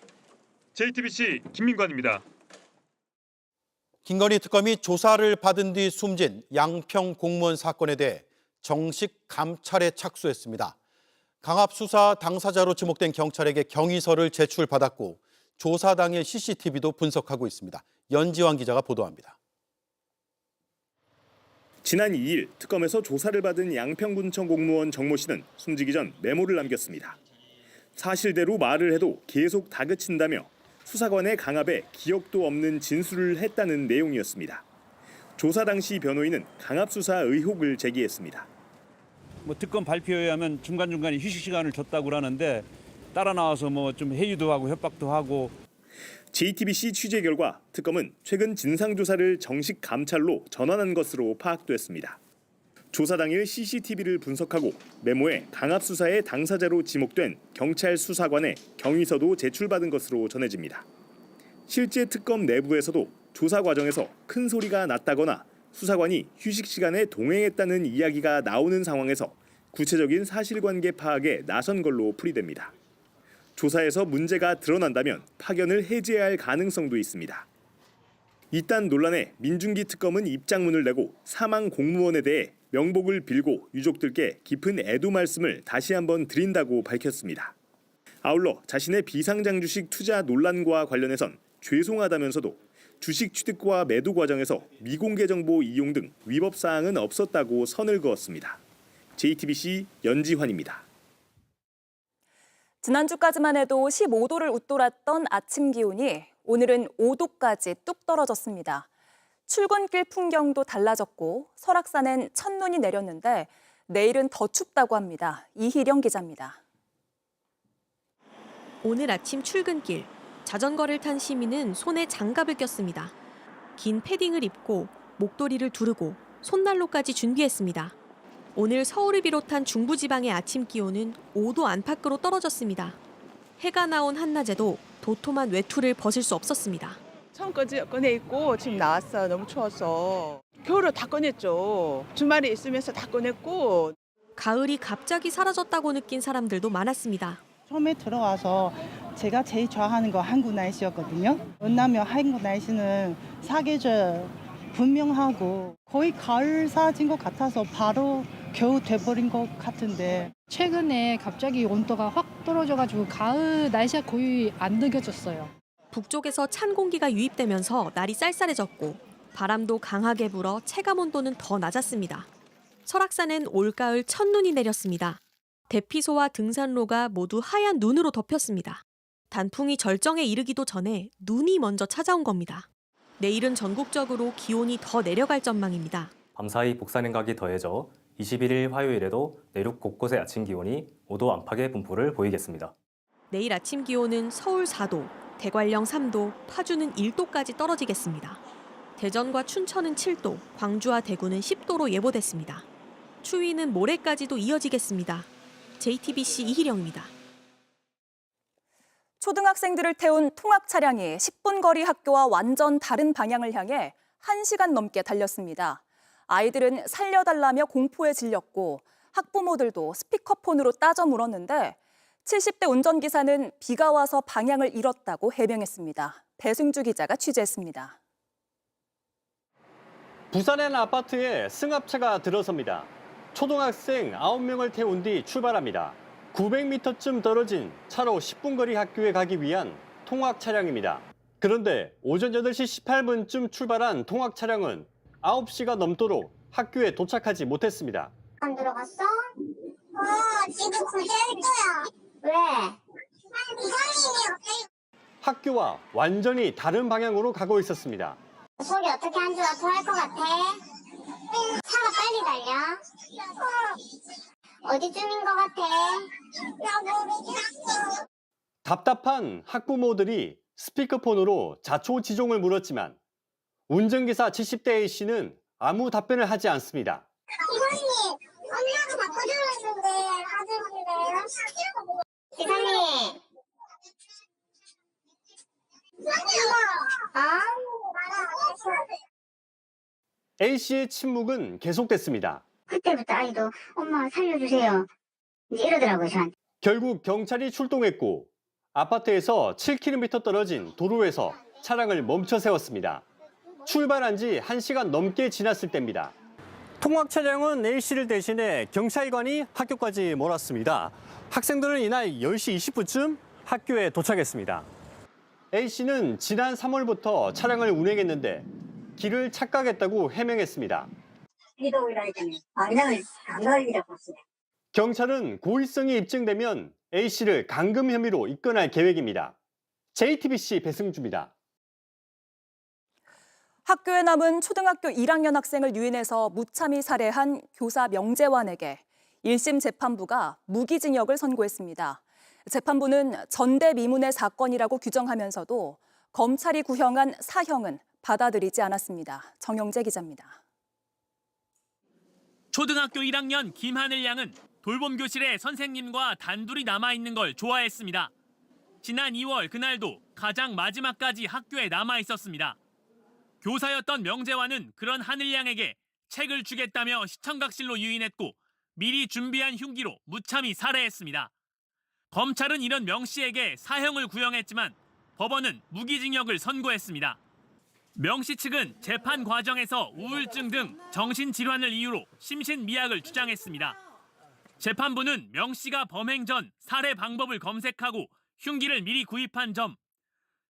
JTBC 김민관입니다. 김건희 특검이 조사를 받은 뒤 숨진 양평 공무원 사건에 대해 정식 감찰에 착수했습니다. 강압수사 당사자로 지목된 경찰에게 경위서를 제출받았고 조사 당일 CCTV도 분석하고 있습니다. 연지환 기자가 보도합니다. 지난 2일 특검에서 조사를 받은 양평군청 공무원 정모 씨는 숨지기 전 메모를 남겼습니다. 사실대로 말을 해도 계속 다그친다며 수사관의 강압에 기억도 없는 진술을 했다는 내용이었습니다. 조사 당시 변호인은 강압수사 의혹을 제기했습니다. 특검 발표에 의하면 중간중간에 휴식 시간을 줬다고 하는데 따라 나와서 좀 회유도 하고 협박도 하고. JTBC 취재 결과 특검은 최근 진상조사를 정식 감찰로 전환한 것으로 파악됐습니다. 조사 당일 CCTV를 분석하고 메모에 강압수사의 당사자로 지목된 경찰 수사관의 경위서도 제출받은 것으로 전해집니다. 실제 특검 내부에서도 조사 과정에서 큰 소리가 났다거나 수사관이 휴식 시간에 동행했다는 이야기가 나오는 상황에서 구체적인 사실관계 파악에 나선 걸로 풀이됩니다. 조사에서 문제가 드러난다면 파견을 해제해야 할 가능성도 있습니다. 이딴 논란에 민중기 특검은 입장문을 내고 사망 공무원에 대해 명복을 빌고 유족들께 깊은 애도 말씀을 다시 한번 드린다고 밝혔습니다. 아울러 자신의 비상장 주식 투자 논란과 관련해선 죄송하다면서도 주식 취득과 매도 과정에서 미공개 정보 이용 등 위법 사항은 없었다고 선을 그었습니다. JTBC 연지환입니다. 지난주까지만 해도 15도를 웃돌았던 아침 기온이 오늘은 5도까지 뚝 떨어졌습니다. 출근길 풍경도 달라졌고 설악산엔 첫눈이 내렸는데 내일은 더 춥다고 합니다. 이희령 기자입니다. 오늘 아침 출근길, 자전거를 탄 시민은 손에 장갑을 꼈습니다. 긴 패딩을 입고 목도리를 두르고 손난로까지 준비했습니다. 오늘 서울을 비롯한 중부지방의 아침 기온은 5도 안팎으로 떨어졌습니다. 해가 나온 한낮에도 도톰한 외투를 벗을 수 없었습니다. 처음 꺼내 입고 지금 나왔어요. 너무 추워서. 겨울에 다 꺼냈죠. 주말에 있으면서 다 꺼냈고. 가을이 갑자기 사라졌다고 느낀 사람들도 많았습니다. 처음에 들어와서 제가 제일 좋아하는 거 한국 날씨였거든요. 왜냐면 한국 날씨는 사계절 분명하고 거의 가을 사진 것 같아서 바로 겨울 돼버린 것 같은데 최근에 갑자기 온도가 확 떨어져가지고 가을 날씨가 거의 안 느껴졌어요. 북쪽에서 찬 공기가 유입되면서 날이 쌀쌀해졌고 바람도 강하게 불어 체감 온도는 더 낮았습니다. 설악산엔 올가을 첫눈이 내렸습니다. 대피소와 등산로가 모두 하얀 눈으로 덮였습니다. 단풍이 절정에 이르기도 전에 눈이 먼저 찾아온 겁니다. 내일은 전국적으로 기온이 더 내려갈 전망입니다. 밤사이 복사능각이 더해져 21일 화요일에도 내륙 곳곳의 아침 기온이 5도 안팎의 분포를 보이겠습니다. 내일 아침 기온은 서울 4도, 대관령 3도, 파주는 1도까지 떨어지겠습니다. 대전과 춘천은 7도, 광주와 대구는 10도로 예보됐습니다. 추위는 모레까지도 이어지겠습니다. JTBC 이희령입니다. 초등학생들을 태운 통학 차량이 10분 거리 학교와 완전 다른 방향을 향해 1시간 넘게 달렸습니다. 아이들은 살려달라며 공포에 질렸고 학부모들도 스피커폰으로 따져 물었는데 70대 운전기사는 비가 와서 방향을 잃었다고 해명했습니다. 배승주 기자가 취재했습니다. 부산의 한 아파트에 승합차가 들어섭니다. 초등학생 9명을 태운 뒤 출발합니다. 900m쯤 떨어진 차로 10분 거리 학교에 가기 위한 통학 차량입니다. 그런데 오전 8시 18분쯤 출발한 통학 차량은 9시가 넘도록 학교에 도착하지 못했습니다. 안 들어갔어? 지금 구제할 거야. 왜? 이상님이 학교와 완전히 다른 방향으로 가고 있었습니다. 속이 어떻게 안 좋아? 토할 것 같아? 차가 빨리 달려? 어디쯤인 것 같아? 답답한 학부모들이 스피커폰으로 자초지종을 물었지만 운전기사 70대 A씨는 아무 답변을 하지 않습니다. 이사님, 엄마가 바꿔주려 했는데 가져오길래 기사님. A씨의 침묵은 계속됐습니다. 그때부터 아이도 엄마 살려주세요. 이제 이러더라고요, 저한테. 결국 경찰이 출동했고 아파트에서 7km 떨어진 도로에서 차량을 멈춰 세웠습니다. 출발한 지 1시간 넘게 지났을 때입니다. 통학 차량은 A씨를 대신해 경찰관이 학교까지 몰았습니다. 학생들은 이날 10시 20분쯤 학교에 도착했습니다. A씨는 지난 3월부터 차량을 운행했는데 길을 착각했다고 해명했습니다. 경찰은 고의성이 입증되면 A씨를 감금 혐의로 입건할 계획입니다. JTBC 배승주입니다. 학교에 남은 초등학교 1학년 학생을 유인해서 무참히 살해한 교사 명재환에게 1심 재판부가 무기징역을 선고했습니다. 재판부는 전대미문의 사건이라고 규정하면서도 검찰이 구형한 사형은 받아들이지 않았습니다. 정영재 기자입니다. 초등학교 1학년 김하늘 양은 돌봄 교실에 선생님과 단둘이 남아있는 걸 좋아했습니다. 지난 2월 그날도 가장 마지막까지 학교에 남아 있었습니다. 교사였던 명재환은 그런 하늘 양에게 책을 주겠다며 시청각실로 유인했고 미리 준비한 흉기로 무참히 살해했습니다. 검찰은 이런 명 씨에게 사형을 구형했지만 법원은 무기징역을 선고했습니다. 명 씨 측은 재판 과정에서 우울증 등 정신질환을 이유로 심신미약을 주장했습니다. 재판부는 명 씨가 범행 전 살해 방법을 검색하고 흉기를 미리 구입한 점,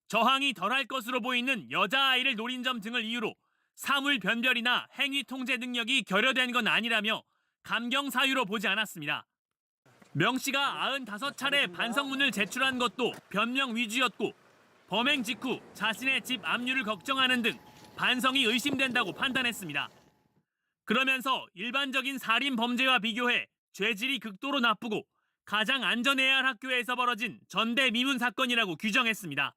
저항이 덜할 것으로 보이는 여자아이를 노린 점 등을 이유로 사물 변별이나 행위 통제 능력이 결여된 건 아니라며 감경 사유로 보지 않았습니다. 명 씨가 95차례 반성문을 제출한 것도 변명 위주였고 범행 직후 자신의 집 압류를 걱정하는 등 반성이 의심된다고 판단했습니다. 그러면서 일반적인 살인 범죄와 비교해 죄질이 극도로 나쁘고 가장 안전해야 할 학교에서 벌어진 전대미문 사건이라고 규정했습니다.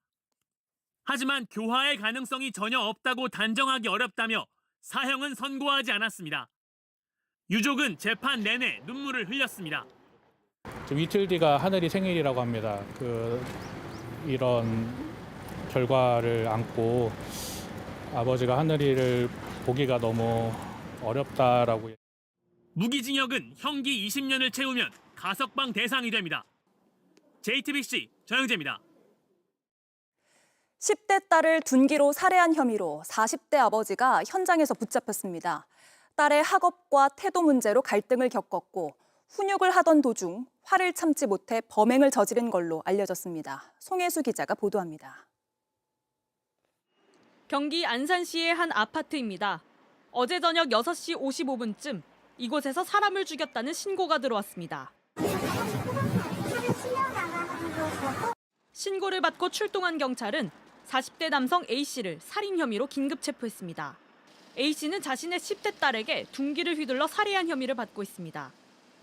하지만 교화의 가능성이 전혀 없다고 단정하기 어렵다며 사형은 선고하지 않았습니다. 유족은 재판 내내 눈물을 흘렸습니다. 이틀 뒤가 하늘이 생일이라고 합니다. 이런 결과를 안고 아버지가 하늘이를 보기가 너무 어렵다라고. 무기징역은 형기 20년을 채우면 가석방 대상이 됩니다. JTBC 정영재입니다. 10대 딸을 둔기로 살해한 혐의로 40대 아버지가 현장에서 붙잡혔습니다. 딸의 학업과 태도 문제로 갈등을 겪었고 훈육을 하던 도중 화를 참지 못해 범행을 저지른 걸로 알려졌습니다. 송혜수 기자가 보도합니다. 경기 안산시의 한 아파트입니다. 어제 저녁 6시 55분쯤 이곳에서 사람을 죽였다는 신고가 들어왔습니다. 신고를 받고 출동한 경찰은 40대 남성 A씨를 살인 혐의로 긴급 체포했습니다. A씨는 자신의 10대 딸에게 둔기를 휘둘러 살해한 혐의를 받고 있습니다.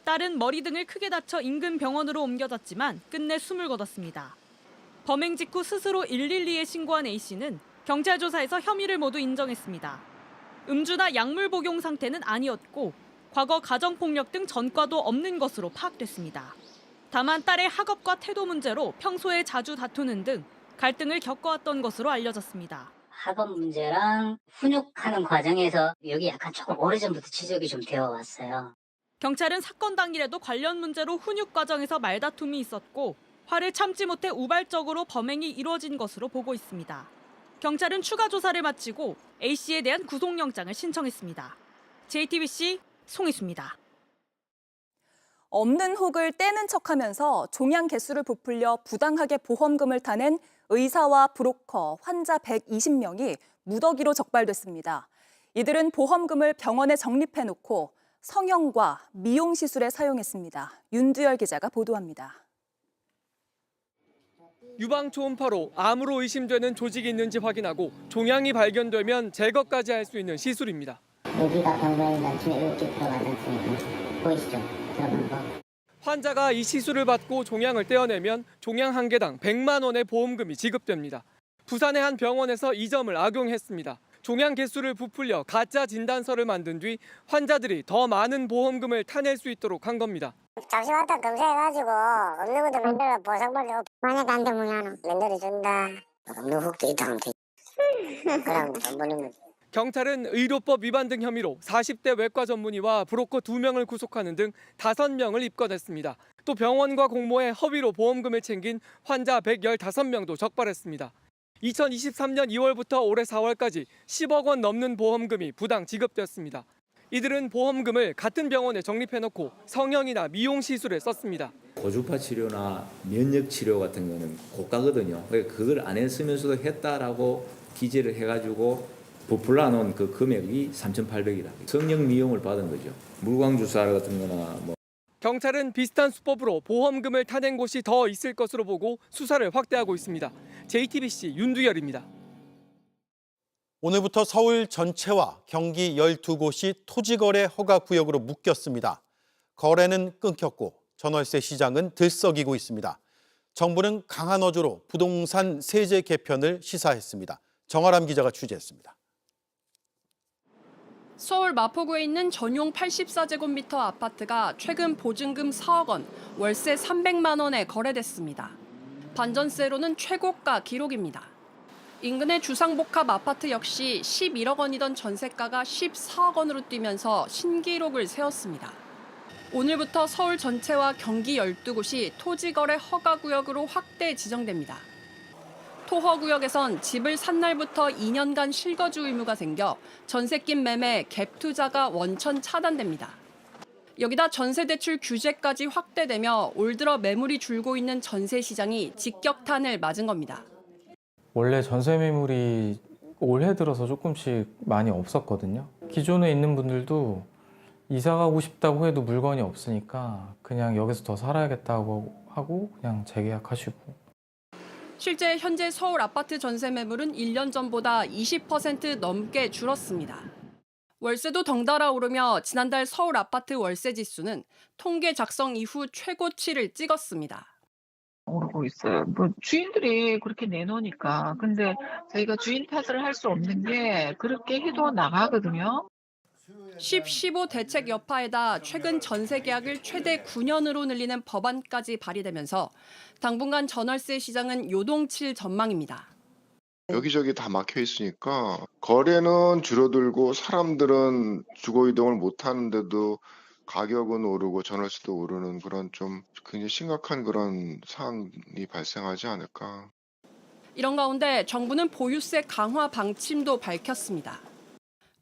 딸은 머리 등을 크게 다쳐 인근 병원으로 옮겨졌지만 끝내 숨을 거뒀습니다. 범행 직후 스스로 112에 신고한 A씨는 경찰 조사에서 혐의를 모두 인정했습니다. 음주나 약물 복용 상태는 아니었고 과거 가정폭력 등 전과도 없는 것으로 파악됐습니다. 다만 딸의 학업과 태도 문제로 평소에 자주 다투는 등 갈등을 겪어왔던 것으로 알려졌습니다. 학업 문제랑 훈육하는 과정에서 여기 약간 조금 오래전부터 지적이 좀 되어 왔어요. 경찰은 사건 당일에도 관련 문제로 훈육 과정에서 말다툼이 있었고 화를 참지 못해 우발적으로 범행이 이루어진 것으로 보고 있습니다. 경찰은 추가 조사를 마치고 A씨에 대한 구속영장을 신청했습니다. JTBC 송희수입니다. 없는 혹을 떼는 척하면서 종양 개수를 부풀려 부당하게 보험금을 타낸 의사와 브로커, 환자 120명이 무더기로 적발됐습니다. 이들은 보험금을 병원에 적립해놓고 성형과 미용 시술에 사용했습니다. 윤두열 기자가 보도합니다. 유방 초음파로 암으로 의심되는 조직이 있는지 확인하고 종양이 발견되면 제거까지 할 수 있는 시술입니다. 여기가 병변이 나중에 이렇게 들어가지 않습니까? 보이시죠? 들어간 거. 환자가 이 시술을 받고 종양을 떼어내면 종양 한 개당 100만 원의 보험금이 지급됩니다. 부산의 한 병원에서 이 점을 악용했습니다. 종양 개수를 부풀려 가짜 진단서를 만든 뒤 환자들이 더 많은 보험금을 타낼 수 있도록 한 겁니다. 잠시 왔다 검사해가지고 없는 것도 만들어 보상받고 만약에 안 되면 면도리 준다. 없는 훅도 있다 하면 돼. 그럼 돈 버는 거지. 경찰은 의료법 위반 등 혐의로 40대 외과 전문의와 브로커 2명을 구속하는 등 5명을 입건했습니다. 또 병원과 공모해 허위로 보험금을 챙긴 환자 115명도 적발했습니다. 2023년 2월부터 올해 4월까지 10억 원 넘는 보험금이 부당 지급되었습니다. 이들은 보험금을 같은 병원에 적립해놓고 성형이나 미용 시술에 썼습니다. 고주파 치료나 면역 치료 같은 거는 고가거든요. 그걸 안 했으면서도 했다라고 기재를 해가지고 부풀려 놓은 그 금액이 3,800이라. 성형 미용을 받은 거죠. 물광 주사 같은 거나 뭐. 경찰은 비슷한 수법으로 보험금을 타낸 곳이 더 있을 것으로 보고 수사를 확대하고 있습니다. JTBC 윤두열입니다. 오늘부터 서울 전체와 경기 12곳이 토지거래 허가구역으로 묶였습니다. 거래는 끊겼고 전월세 시장은 들썩이고 있습니다. 정부는 강한 어조로 부동산 세제 개편을 시사했습니다. 정아람 기자가 취재했습니다. 서울 마포구에 있는 전용 84제곱미터 아파트가 최근 보증금 4억 원, 월세 300만 원에 거래됐습니다. 반전세로는 최고가 기록입니다. 인근의 주상복합 아파트 역시 11억 원이던 전세가가 14억 원으로 뛰면서 신기록을 세웠습니다. 오늘부터 서울 전체와 경기 12곳이 토지거래 허가구역으로 확대 지정됩니다. 토허구역에선 집을 산 날부터 2년간 실거주 의무가 생겨 전셋집 매매, 갭 투자가 원천 차단됩니다. 여기다 전세대출 규제까지 확대되며 올 들어 매물이 줄고 있는 전세 시장이 직격탄을 맞은 겁니다. 원래 전세 매물이 올해 들어서 조금씩 많이 없었거든요. 기존에 있는 분들도 이사 가고 싶다고 해도 물건이 없으니까 그냥 여기서 더 살아야겠다고 하고 그냥 재계약하시고. 실제 현재 서울 아파트 전세 매물은 1년 전보다 20% 넘게 줄었습니다. 월세도 덩달아 오르며 지난달 서울 아파트 월세 지수는 통계 작성 이후 최고치를 찍었습니다. 오르고 있어요. 뭐 주인들이 그렇게 내놓으니까. 근데 저희가 주인 탓을 할 수 없는 게 그렇게 해도 나가거든요. 15 대책 여파에다 최근 전세 계약을 최대 9년으로 늘리는 법안까지 발의되면서 당분간 전월세 시장은 요동칠 전망입니다. 여기저기 다 막혀 있으니까 거래는 줄어들고 사람들은 주거 이동을 못 하는데도 가격은 오르고 전월세도 오르는 그런 좀 굉장히 심각한 그런 상황이 발생하지 않을까. 이런 가운데 정부는 보유세 강화 방침도 밝혔습니다.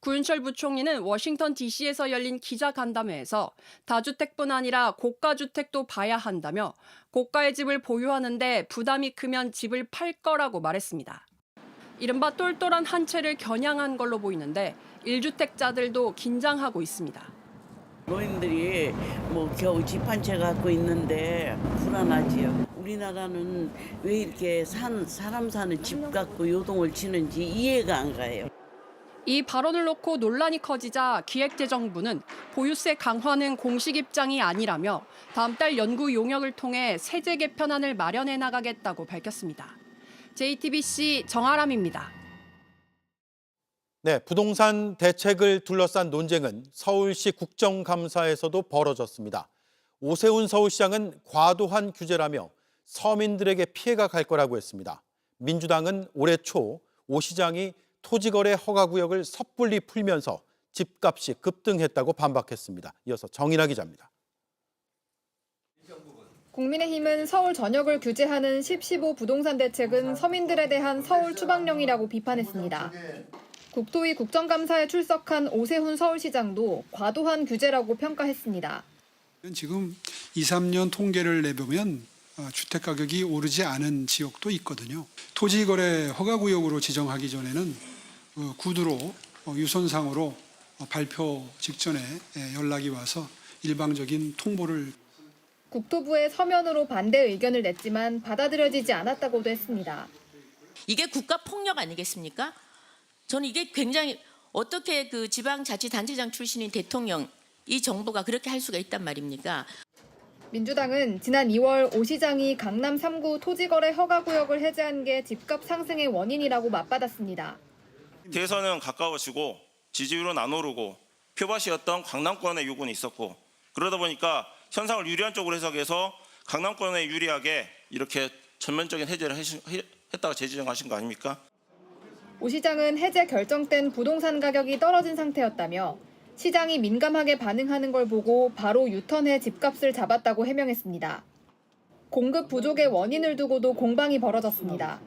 구윤철 부총리는 워싱턴 DC에서 열린 기자간담회에서 다주택뿐 아니라 고가주택도 봐야 한다며 고가의 집을 보유하는데 부담이 크면 집을 팔 거라고 말했습니다. 이른바 똘똘한 한 채를 겨냥한 걸로 보이는데 1주택자들도 긴장하고 있습니다. 노인들이 뭐 겨우 집 한 채 갖고 있는데 불안하지요. 우리나라는 왜 이렇게 사람 사는 집 갖고 요동을 치는지 이해가 안 가요. 이 발언을 놓고 논란이 커지자 기획재정부는 보유세 강화는 공식 입장이 아니라며 다음 달 연구 용역을 통해 세제 개편안을 마련해 나가겠다고 밝혔습니다. JTBC 정아람입니다. 네, 부동산 대책을 둘러싼 논쟁은 서울시 국정감사에서도 벌어졌습니다. 오세훈 서울시장은 과도한 규제라며 서민들에게 피해가 갈 거라고 했습니다. 민주당은 올해 초 오 시장이 토지거래 허가구역을 섣불리 풀면서 집값이 급등했다고 반박했습니다. 이어서 정인아 기자입니다. 국민의힘은 서울 전역을 규제하는 10.15 부동산 대책은 서민들에 대한 서울 추방령이라고 비판했습니다. 국토위 국정감사에 출석한 오세훈 서울시장도 과도한 규제라고 평가했습니다. 지금 2, 3년 통계를 내보면 주택가격이 오르지 않은 지역도 있거든요. 토지거래 허가구역으로 지정하기 전에는 구두로 유선상으로 발표 직전에 연락이 와서 일방적인 통보를. 국토부에 서면으로 반대 의견을 냈지만 받아들여지지 않았다고도 했습니다. 이게 국가폭력 아니겠습니까? 저는 이게 굉장히 어떻게 그 지방자치단체장 출신인 대통령, 이 정부가 그렇게 할 수가 있단 말입니까? 민주당은 지난 2월 오 시장이 강남 3구 토지거래 허가구역을 해제한 게 집값 상승의 원인이라고 맞받았습니다. 대선은 가까워지고 지지율은 안 오르고 표밭이었던 강남권의 요구는 있었고 그러다 보니까 현상을 유리한 쪽으로 해석해서 강남권에 유리하게 이렇게 전면적인 해제를 했다가 재지정하신 거 아닙니까? 오 시장은 해제 결정된 부동산 가격이 떨어진 상태였다며 시장이 민감하게 반응하는 걸 보고 바로 유턴해 집값을 잡았다고 해명했습니다. 공급 부족의 원인을 두고도 공방이 벌어졌습니다.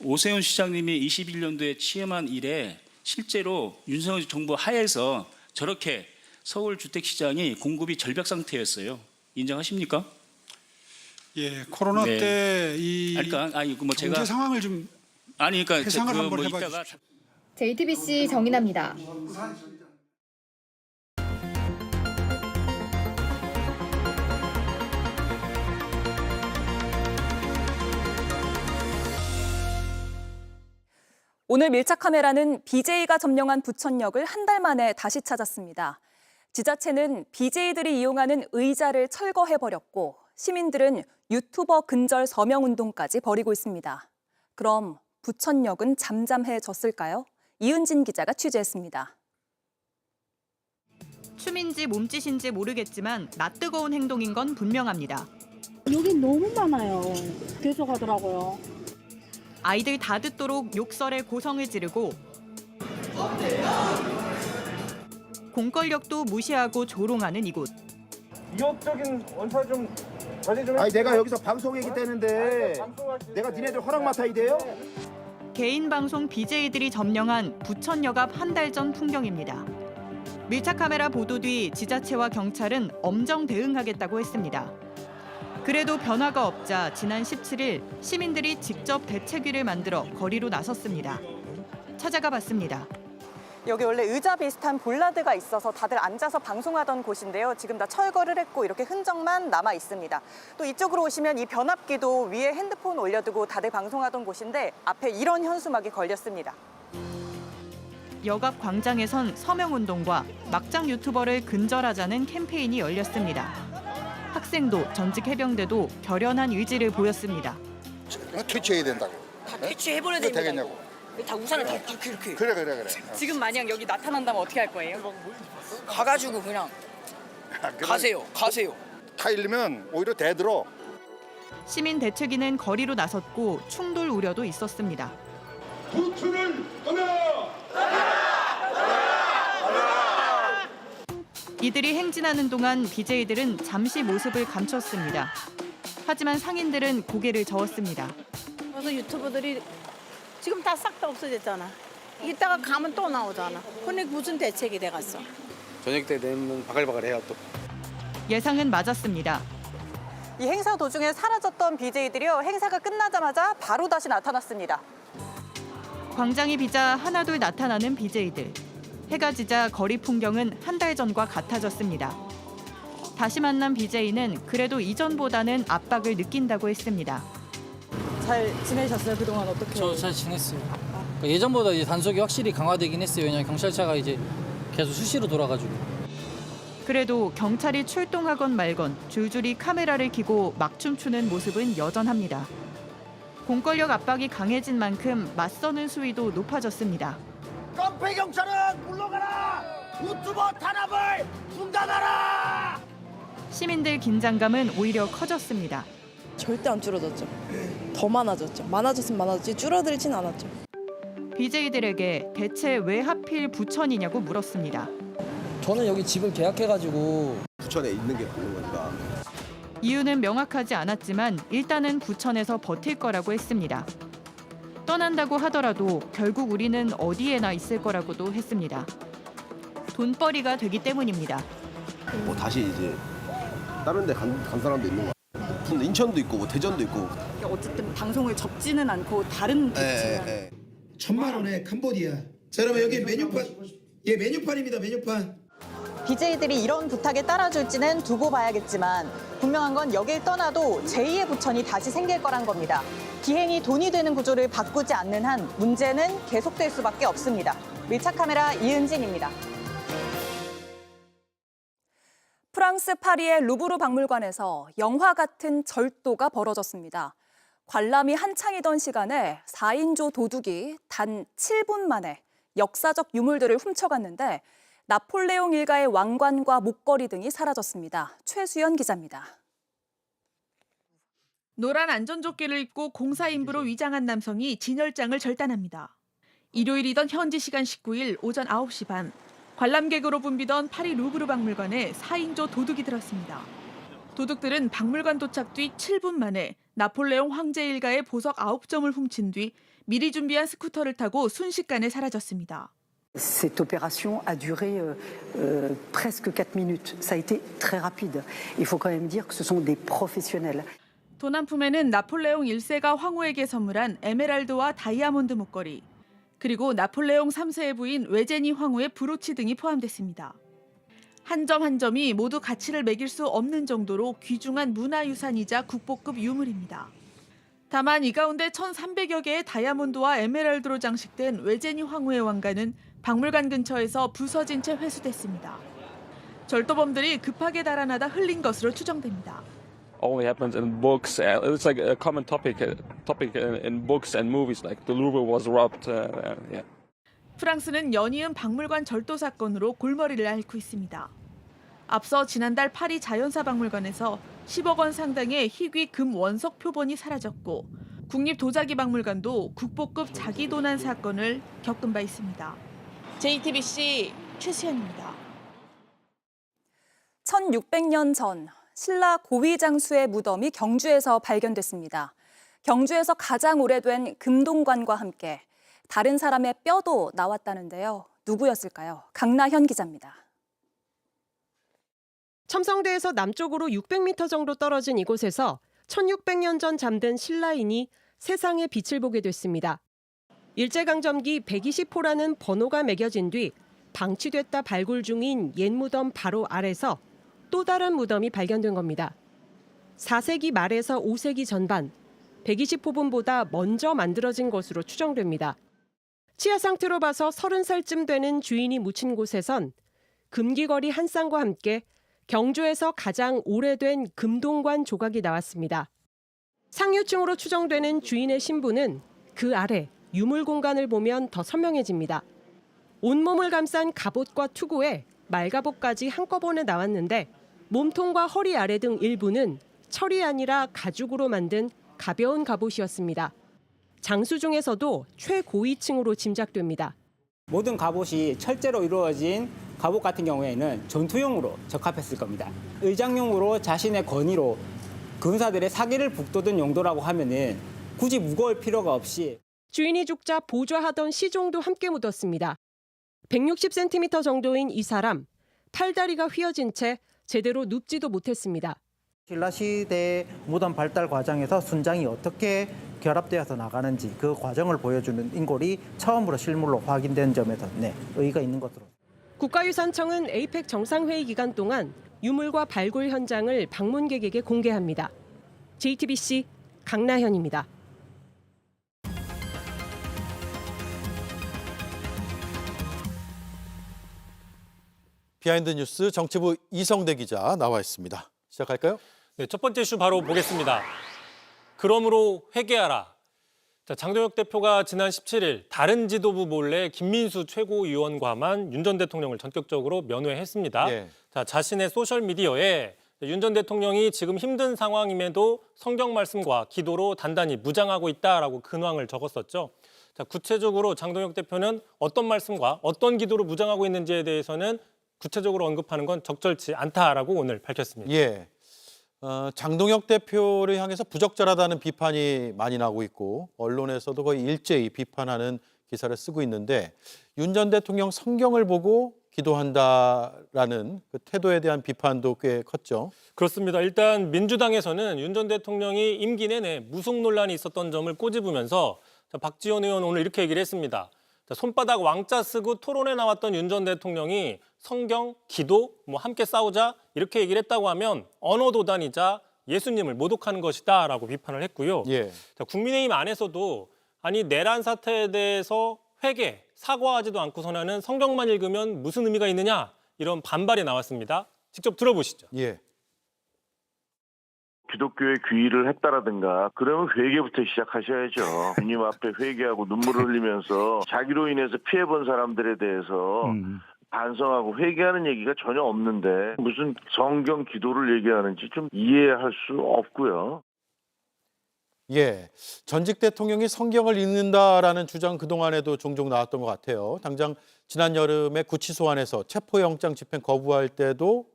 오세훈 시장님이 21년도에 취임한 이래 실제로 윤석열 정부 하에서 저렇게 서울 주택시장이 공급이 절벽 상태였어요. 인정하십니까? 예, 코로나 네. 때 이 경제 상황을 좀 해상을 한번 해봐 주십시오. JTBC 정인아입니다. 오늘 밀착 카메라는 BJ가 점령한 부천역을 한 달 만에 다시 찾았습니다. 지자체는 BJ들이 이용하는 의자를 철거해버렸고 시민들은 유튜버 근절 서명운동까지 벌이고 있습니다. 그럼 부천역은 잠잠해졌을까요? 이은진 기자가 취재했습니다. 춤인지 몸짓인지 모르겠지만 낯뜨거운 행동인 건 분명합니다. 여기 너무 많아요. 계속 하더라고요. 아이들 다 듣도록 욕설에 고성을 지르고 공권력도 무시하고 조롱하는 이곳. 위협적인 원사 좀 자제 좀. 아니 내가 여기서 방송 얘기되는데 내가 니네들 허락 맡아야 돼요? 개인 방송 BJ들이 점령한 부천역 앞 한 달 전 풍경입니다. 밀착 카메라 보도 뒤 지자체와 경찰은 엄정 대응하겠다고 했습니다. 그래도 변화가 없자 지난 17일 시민들이 직접 대책위를 만들어 거리로 나섰습니다. 찾아가 봤습니다. 여기 원래 의자 비슷한 볼라드가 있어서 다들 앉아서 방송하던 곳인데요. 지금 다 철거를 했고 이렇게 흔적만 남아 있습니다. 또 이쪽으로 오시면 이 변압기도 위에 핸드폰 올려두고 다들 방송하던 곳인데 앞에 이런 현수막이 걸렸습니다. 역 앞 광장에선 서명운동과 막장 유튜버를 근절하자는 캠페인이 열렸습니다. 학생도 전직 해병대도 결연한 의지를 보였습니다. 퇴치해야 된다고. 다 퇴치해버려야 됩니다. 되겠냐고. 다 우산을 다 이렇게. 그래. 지금 만약 여기 나타난다면 어떻게 할 거예요? 가가지고 그냥 가세요. 타일리면 오히려 대들어. 시민 대책위는 거리로 나섰고 충돌 우려도 있었습니다. 부천을 떠나! 이들이 행진하는 동안 BJ들은 잠시 모습을 감췄습니다. 하지만 상인들은 고개를 저었습니다. 그래서 유튜버들이 지금 다 싹 다 없어졌잖아. 이따가 가면 또 나오잖아. 근데 무슨 대책이 돼갔어? 저녁 때 되면 바글바글해요 또. 예상은 맞았습니다. 이 행사 도중에 사라졌던 BJ들이요. 행사가 끝나자마자 바로 다시 나타났습니다. 광장이 비자 하나둘 나타나는 BJ들. 해가 지자 거리 풍경은 한 달 전과 같아졌습니다. 다시 만난 BJ는 그래도 이전보다는 압박을 느낀다고 했습니다. 잘 지내셨어요? 그동안 어떻게? 저 잘 지냈어요. 예전보다 이제 단속이 확실히 강화되긴 했어요. 왜냐면 경찰차가 이제 계속 수시로 돌아가지고. 그래도 경찰이 출동하건 말건 줄줄이 카메라를 켜고 막 춤추는 모습은 여전합니다. 공권력 압박이 강해진 만큼 맞서는 수위도 높아졌습니다. 깡패 경찰은 물러가라! 유튜버 탄압을 중단하라! 시민들 긴장감은 오히려 커졌습니다. 절대 안 줄어졌죠. 더 많아졌죠. 많아졌으면 많아졌지 줄어들진 않았죠. BJ들에게 대체 왜 하필 부천이냐고 물었습니다. 저는 여기 집을 계약해가지고 부천에 있는 게 맞는 거니까. 이유는 명확하지 않았지만 일단은 부천에서 버틸 거라고 했습니다. 떠난다고 하더라도 결국 우리는 어디에나 있을 거라고도 했습니다. 돈벌이가 되기 때문입니다. 뭐 다시 이제 다른 데 간 사람도 있는 거. 인천도 있고 뭐 대전도 있고. 어쨌든 방송을 접지는 않고 다른 예. 1,000만 원에 캄보디아. 자, 여러분 여기 메뉴판. 예, 메뉴판입니다. 메뉴판. BJ들이 이런 부탁에 따라줄지는 두고 봐야겠지만 분명한 건 여길 떠나도 제2의 부천이 다시 생길 거란 겁니다. 기행이 돈이 되는 구조를 바꾸지 않는 한 문제는 계속될 수밖에 없습니다. 밀착 카메라 이은진입니다. 프랑스 파리의 루브르 박물관에서 영화 같은 절도가 벌어졌습니다. 관람이 한창이던 시간에 4인조 도둑이 단 7분 만에 역사적 유물들을 훔쳐갔는데 나폴레옹 일가의 왕관과 목걸이 등이 사라졌습니다. 최수연 기자입니다. 노란 안전조끼를 입고 공사인부로 위장한 남성이 진열장을 절단합니다. 일요일이던 현지 시간 19일 오전 9시 반, 관람객으로 붐비던 파리 루브르 박물관에 4인조 도둑이 들었습니다. 도둑들은 박물관 도착 뒤 7분 만에 나폴레옹 황제 일가의 보석 9점을 훔친 뒤 미리 준비한 스쿠터를 타고 순식간에 사라졌습니다. Cette opération a duré presque 4 minutes. Ça a été très rapide. Il faut quand même dire que ce sont des professionnels. 돈 한 푼에는 나폴레옹 1세가 황후에게 선물한 에메랄드와 다이아몬드 목걸이, 그리고 나폴레옹 3세의 부인 외제니 황후의 브로치 등이 포함됐습니다. 한 점 한 점이 모두 가치를 매길 수 없는 정도로 귀중한 문화유산이자 국보급 유물입니다. 다만 이 가운데 1,300여 개의 다이아몬드와 에메랄드로 장식된 외제니 황후의 왕관은 박물관 근처에서 부서진 채 회수됐습니다. 절도범들이 급하게 달아나다 흘린 것으로 추정됩니다. Only happens in books. It's like a common topic in books and movies. Like the Louvre was robbed. Yeah. 프랑스는 연이은 박물관 절도 사건으로 골머리를 앓고 있습니다. 앞서 지난달 파리 자연사 박물관에서 10억 원 상당의 희귀 금 원석 표본이 사라졌고 국립도자기박물관도 국보급 자기 도난 사건을 겪은 바 있습니다. JTBC 최수연입니다. 1600년 전 신라 고위장수의 무덤이 경주에서 발견됐습니다. 경주에서 가장 오래된 금동관과 함께 다른 사람의 뼈도 나왔다는데요. 누구였을까요? 강나현 기자입니다. 첨성대에서 남쪽으로 600m 정도 떨어진 이곳에서 1600년 전 잠든 신라인이 세상의 빛을 보게 됐습니다. 일제강점기 120호라는 번호가 매겨진 뒤 방치됐다 발굴 중인 옛 무덤 바로 아래서 또 다른 무덤이 발견된 겁니다. 4세기 말에서 5세기 전반, 120호분보다 먼저 만들어진 것으로 추정됩니다. 치아 상태로 봐서 30살쯤 되는 주인이 묻힌 곳에선 금귀걸이 한 쌍과 함께 경주에서 가장 오래된 금동관 조각이 나왔습니다. 상류층으로 추정되는 주인의 신부는 그 아래 유물 공간을 보면 더 선명해집니다. 온몸을 감싼 갑옷과 투구에 말갑옷까지 한꺼번에 나왔는데 몸통과 허리 아래 등 일부는 철이 아니라 가죽으로 만든 가벼운 갑옷이었습니다. 장수 중에서도 최고위층으로 짐작됩니다. 모든 갑옷이 철제로 이루어진 갑옷 같은 경우에는 전투용으로 적합했을 겁니다. 의장용으로 자신의 권위로 군사들의 사기를 북돋은 용도라고 하면은 굳이 무거울 필요가 없이 주인이 죽자 보좌하던 시종도 함께 묻었습니다. 160cm 정도인 이 사람, 팔다리가 휘어진 채 제대로 눕지도 못했습니다. 신라시대 무덤 발달 과정에서 순장이 어떻게 결합되어서 나가는지 그 과정을 보여주는 인골이 처음으로 실물로 확인된 점에서 의의가 있는 것으로. 국가유산청은 에이펙 정상회의 기간 동안 유물과 발굴 현장을 방문객에게 공개합니다. JTBC 강나현입니다. 비하인드 뉴스 정치부 이성대 기자 나와 있습니다. 시작할까요? 네, 첫 번째 이슈 바로 보겠습니다. 그러므로 회개하라. 자, 장동혁 대표가 지난 17일 다른 지도부 몰래 김민수 최고위원과만 윤 전 대통령을 전격적으로 면회했습니다. 예. 자, 자신의 소셜미디어에 윤 전 대통령이 지금 힘든 상황임에도 성경 말씀과 기도로 단단히 무장하고 있다라고 근황을 적었었죠. 자, 구체적으로 장동혁 대표는 어떤 말씀과 어떤 기도로 무장하고 있는지에 대해서는 구체적으로 언급하는 건 적절치 않다라고 오늘 밝혔습니다. 예. 장동혁 대표를 향해서 부적절하다는 비판이 많이 나오고 있고 언론에서도 거의 일제히 비판하는 기사를 쓰고 있는데 윤 전 대통령 성경을 보고 기도한다라는 그 태도에 대한 비판도 꽤 컸죠. 그렇습니다. 일단 민주당에서는 윤 전 대통령이 임기 내내 무속 논란이 있었던 점을 꼬집으면서 박지원 의원 오늘 이렇게 얘기를 했습니다. 손바닥 왕자 쓰고 토론에 나왔던 윤 전 대통령이 성경, 기도, 함께 싸우자 이렇게 얘기를 했다고 하면 언어도단이자 예수님을 모독하는 것이다라고 비판을 했고요. 예. 자, 국민의힘 안에서도 아니 내란 사태에 대해서 회개, 사과하지도 않고서는 성경만 읽으면 무슨 의미가 있느냐 이런 반발이 나왔습니다. 직접 들어보시죠. 예. 기독교에 귀의를 했다라든가 그러면 회개부터 시작하셔야죠. 주님 앞에 회개하고 눈물을 흘리면서 자기로 인해서 피해본 사람들에 대해서 반성하고 회개하는 얘기가 전혀 없는데 무슨 성경 기도를 얘기하는지 좀 이해할 수 없고요. 예, 전직 대통령이 성경을 읽는다라는 주장 그동안에도 종종 나왔던 것 같아요. 당장 지난 여름에 구치소안에서 체포영장 집행 거부할 때도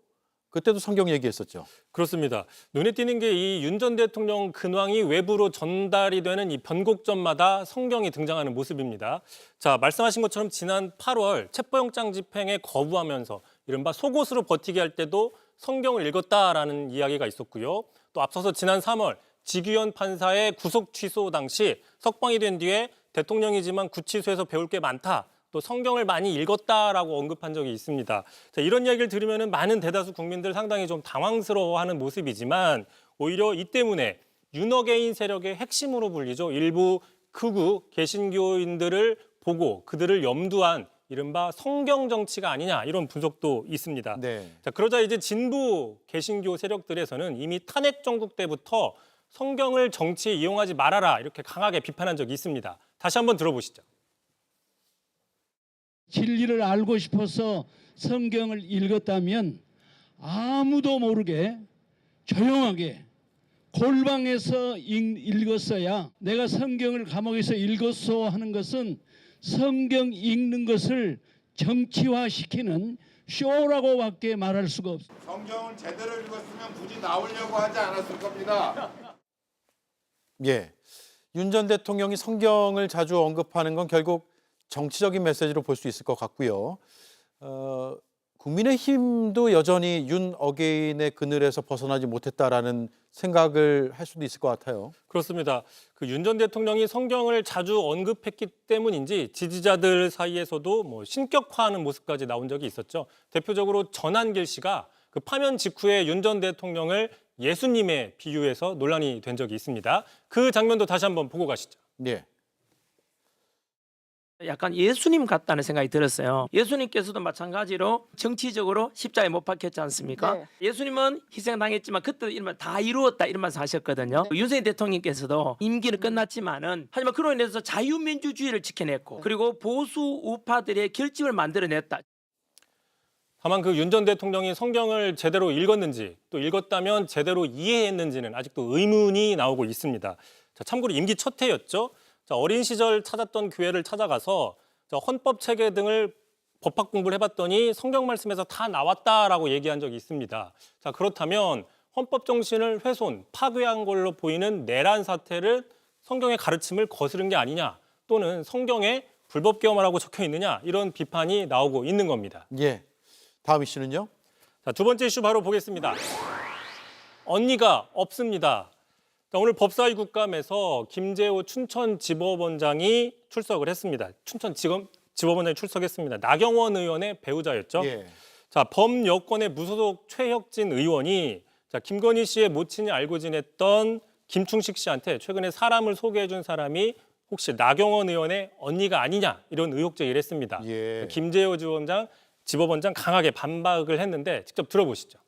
그때도 성경 얘기했었죠. 그렇습니다. 눈에 띄는 게 이 윤 전 대통령 근황이 외부로 전달이 되는 이 변곡점마다 성경이 등장하는 모습입니다. 자, 말씀하신 것처럼 지난 8월 체포영장 집행에 거부하면서 이른바 속옷으로 버티게 할 때도 성경을 읽었다라는 이야기가 있었고요. 또 앞서서 지난 3월 지규현 판사의 구속 취소 당시 석방이 된 뒤에 대통령이지만 구치소에서 배울 게 많다. 또 성경을 많이 읽었다라고 언급한 적이 있습니다. 자, 이런 이야기를 들으면 많은 대다수 국민들 상당히 좀 당황스러워하는 모습이지만 오히려 이 때문에 윤어게인 세력의 핵심으로 불리죠. 일부 극우 개신교인들을 보고 그들을 염두한 이른바 성경 정치가 아니냐 이런 분석도 있습니다. 네. 자, 그러자 이제 진보 개신교 세력들에서는 이미 탄핵 정국 때부터 성경을 정치에 이용하지 말아라 이렇게 강하게 비판한 적이 있습니다. 다시 한번 들어보시죠. 진리를 알고 싶어서 성경을 읽었다면 아무도 모르게 조용하게 골방에서 읽었어야 내가 성경을 감옥에서 읽었소 하는 것은 성경 읽는 것을 정치화시키는 쇼라고밖에 말할 수가 없습니다. 성경을 제대로 읽었으면 굳이 나오려고 하지 않았을 겁니다. 예, 윤 전 대통령이 성경을 자주 언급하는 건 결국 정치적인 메시지로 볼 수 있을 것 같고요. 국민의힘도 여전히 윤 어게인의 그늘에서 벗어나지 못했다라는 생각을 할 수도 있을 것 같아요. 그렇습니다. 그 윤 전 대통령이 성경을 자주 언급했기 때문인지 지지자들 사이에서도 신격화하는 모습까지 나온 적이 있었죠. 대표적으로 전한길 씨가 그 파면 직후에 윤 전 대통령을 예수님에 비유해서 논란이 된 적이 있습니다. 그 장면도 다시 한번 보고 가시죠. 네. 약간 예수님 같다는 생각이 들었어요. 예수님께서도 마찬가지로 정치적으로 십자가에 못 박혔지 않습니까? 네. 예수님은 희생당했지만 그때 이러면 다 이루었다 이러면서 하셨거든요. 윤석열 대통령께서도 임기는 끝났지만은 하지만 그로 인해서 자유민주주의를 지켜냈고 그리고 보수 우파들의 결집을 만들어냈다. 다만 그 윤 전 대통령이 성경을 제대로 읽었는지 또 읽었다면 제대로 이해했는지는 아직도 의문이 나오고 있습니다. 자, 참고로 임기 첫 해였죠. 자, 어린 시절 찾았던 교회를 찾아가서 헌법 체계 등을 법학 공부를 해봤더니 성경 말씀에서 다 나왔다라고 얘기한 적이 있습니다. 자, 그렇다면 헌법 정신을 훼손, 파괴한 걸로 보이는 내란 사태를 성경의 가르침을 거스른 게 아니냐 또는 성경에 불법 개엄하라고 적혀 있느냐 이런 비판이 나오고 있는 겁니다. 예. 다음 이슈는요? 자, 두 번째 이슈 바로 보겠습니다. 언니가 없습니다. 자, 오늘 법사위 국감에서 김재호 춘천지법원장이 출석을 했습니다. 춘천지법원장이 출석했습니다. 나경원 의원의 배우자였죠. 예. 자, 범여권의 무소속 최혁진 의원이 자, 김건희 씨의 모친이 알고 지냈던 김충식 씨한테 최근에 사람을 소개해 준 사람이 혹시 나경원 의원의 언니가 아니냐 이런 의혹 제기를 했습니다. 예. 김재호 지법원장 강하게 반박을 했는데 직접 들어보시죠.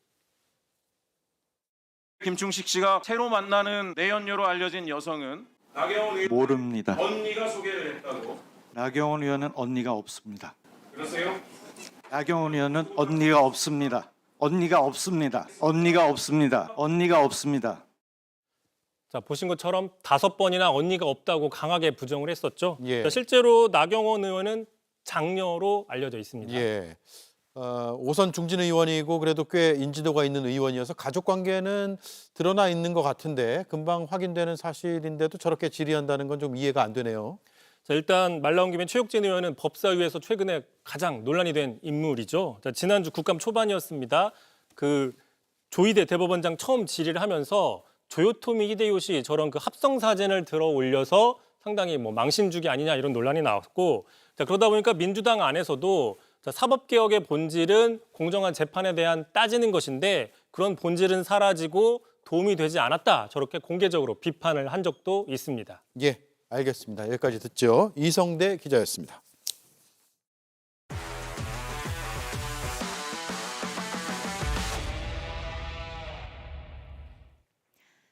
김충식 씨가 새로 만나는 내연녀로 알려진 여성은 나경원 의원 모릅니다. 언니가 소개를 했다고. 나경원 의원은 언니가 없습니다. 그러세요? 나경원 의원은 언니가 없습니다. 언니가 없습니다. 언니가 없습니다. 언니가 없습니다. 자, 보신 것처럼 5번이나 언니가 없다고 강하게 부정을 했었죠. 예. 자, 실제로 나경원 의원은 장녀로 알려져 있습니다. 예. 오선 중진 의원이고 그래도 꽤 인지도가 있는 의원이어서 가족 관계는 드러나 있는 것 같은데 금방 확인되는 사실인데도 저렇게 질의한다는 건 좀 이해가 안 되네요. 자, 일단 말 나온 김에 최혁진 의원은 법사위에서 최근에 가장 논란이 된 인물이죠. 자, 지난주 국감 초반이었습니다. 그 조희대 대법원장 처음 질의를 하면서 조요토미 히데요시 저런 그 합성 사진을 들어 올려서 상당히 뭐 망신주기 아니냐 이런 논란이 나왔고, 자, 그러다 보니까 민주당 안에서도 자, 사법개혁의 본질은 공정한 재판에 대한 따지는 것인데 그런 본질은 사라지고 도움이 되지 않았다. 저렇게 공개적으로 비판을 한 적도 있습니다. 예, 알겠습니다. 여기까지 듣죠. 이성대 기자였습니다.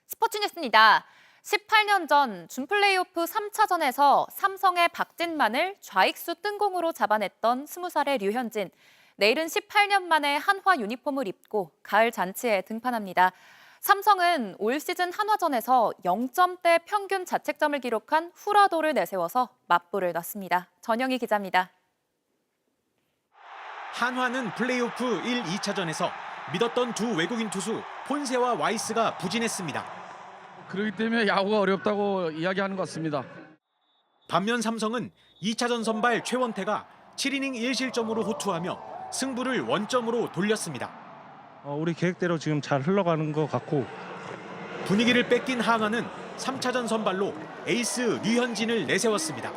스포츠 뉴스입니다. 18년 전 준플레이오프 3차전에서 삼성의 박진만을 좌익수 뜬공으로 잡아냈던 20살의 류현진. 내일은 18년 만에 한화 유니폼을 입고 가을 잔치에 등판합니다. 삼성은 올 시즌 한화전에서 0점대 평균 자책점을 기록한 후라도를 내세워서 맞불을 놨습니다. 전영희 기자입니다. 한화는 플레이오프 1, 2차전에서 믿었던 두 외국인 투수 폰세와 와이스가 부진했습니다. 그렇기 때문에 야구가 어렵다고 이야기하는 것 같습니다. 반면 삼성은 2차전 선발 최원태가 7이닝 1실점으로 호투하며 승부를 원점으로 돌렸습니다. 우리 계획대로 지금 잘 흘러가는 것 같고 분위기를 뺏긴 한화는 3차전 선발로 에이스 류현진을 내세웠습니다.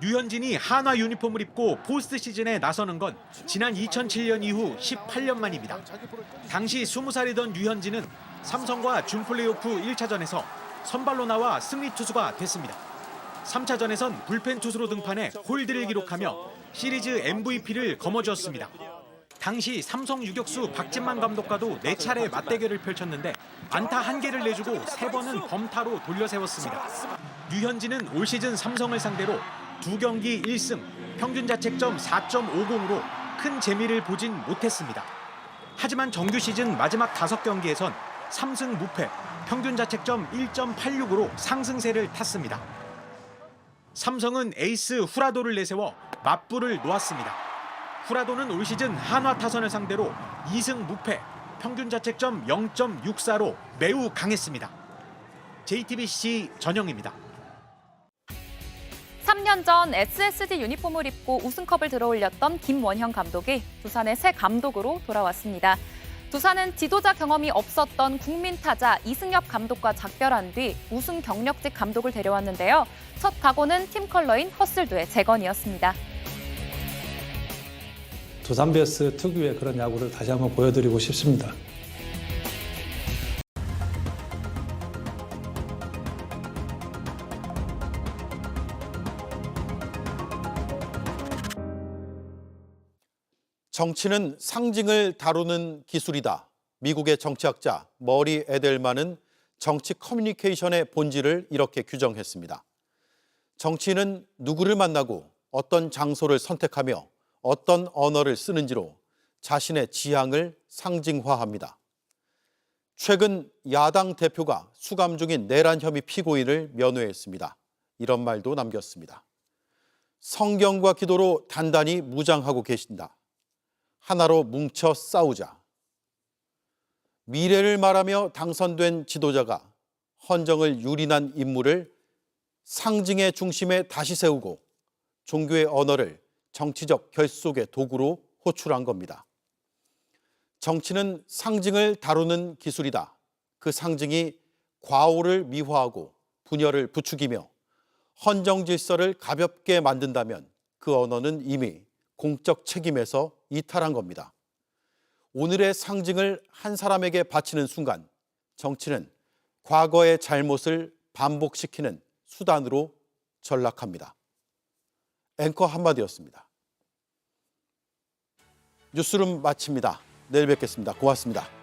류현진이 한화 유니폼을 입고 포스트 시즌에 나서는 건 지난 2007년 이후 18년 만입니다. 당시 20살이던 류현진은 삼성과 준플레이오프 1차전에서 선발로 나와 승리 투수가 됐습니다. 3차전에선 불펜 투수로 등판해 홀드를 기록하며 시리즈 MVP를 거머쥐었습니다. 당시 삼성 유격수 박진만 감독과도 4차례 맞대결을 펼쳤는데 안타 1개를 내주고 3번은 범타로 돌려세웠습니다. 류현진은 올 시즌 삼성을 상대로 2경기 1승, 평균 자책점 4.50으로 큰 재미를 보진 못했습니다. 하지만 정규 시즌 마지막 5경기에선 3승 무패, 평균 자책점 1.86으로 상승세를 탔습니다. 삼성은 에이스 후라도를 내세워 맞불을 놓았습니다. 후라도는 올 시즌 한화 타선을 상대로 2승 무패, 평균 자책점 0.64로 매우 강했습니다. JTBC 전영입니다. 3년 전 SSG 유니폼을 입고 우승컵을 들어올렸던 김원형 감독이 두산의 새 감독으로 돌아왔습니다. 두산은 지도자 경험이 없었던 국민 타자 이승엽 감독과 작별한 뒤 우승 경력직 감독을 데려왔는데요. 첫 각오는 팀 컬러인 허슬드의 재건이었습니다. 두산 베어스 특유의 그런 야구를 다시 한번 보여드리고 싶습니다. 정치는 상징을 다루는 기술이다. 미국의 정치학자 머리 에델만은 정치 커뮤니케이션의 본질을 이렇게 규정했습니다. 정치인은 누구를 만나고 어떤 장소를 선택하며 어떤 언어를 쓰는지로 자신의 지향을 상징화합니다. 최근 야당 대표가 수감 중인 내란 혐의 피고인을 면회했습니다. 이런 말도 남겼습니다. 성경과 기도로 단단히 무장하고 계신다. 하나로 뭉쳐 싸우자. 미래를 말하며 당선된 지도자가 헌정을 유린한 인물을 상징의 중심에 다시 세우고 종교의 언어를 정치적 결속의 도구로 호출한 겁니다. 정치는 상징을 다루는 기술이다. 그 상징이 과오를 미화하고 분열을 부추기며 헌정 질서를 가볍게 만든다면 그 언어는 이미 공적 책임에서 이탈한 겁니다. 오늘의 상징을 한 사람에게 바치는 순간 정치는 과거의 잘못을 반복시키는 수단으로 전락합니다. 앵커 한마디였습니다. 뉴스룸 마칩니다. 내일 뵙겠습니다. 고맙습니다.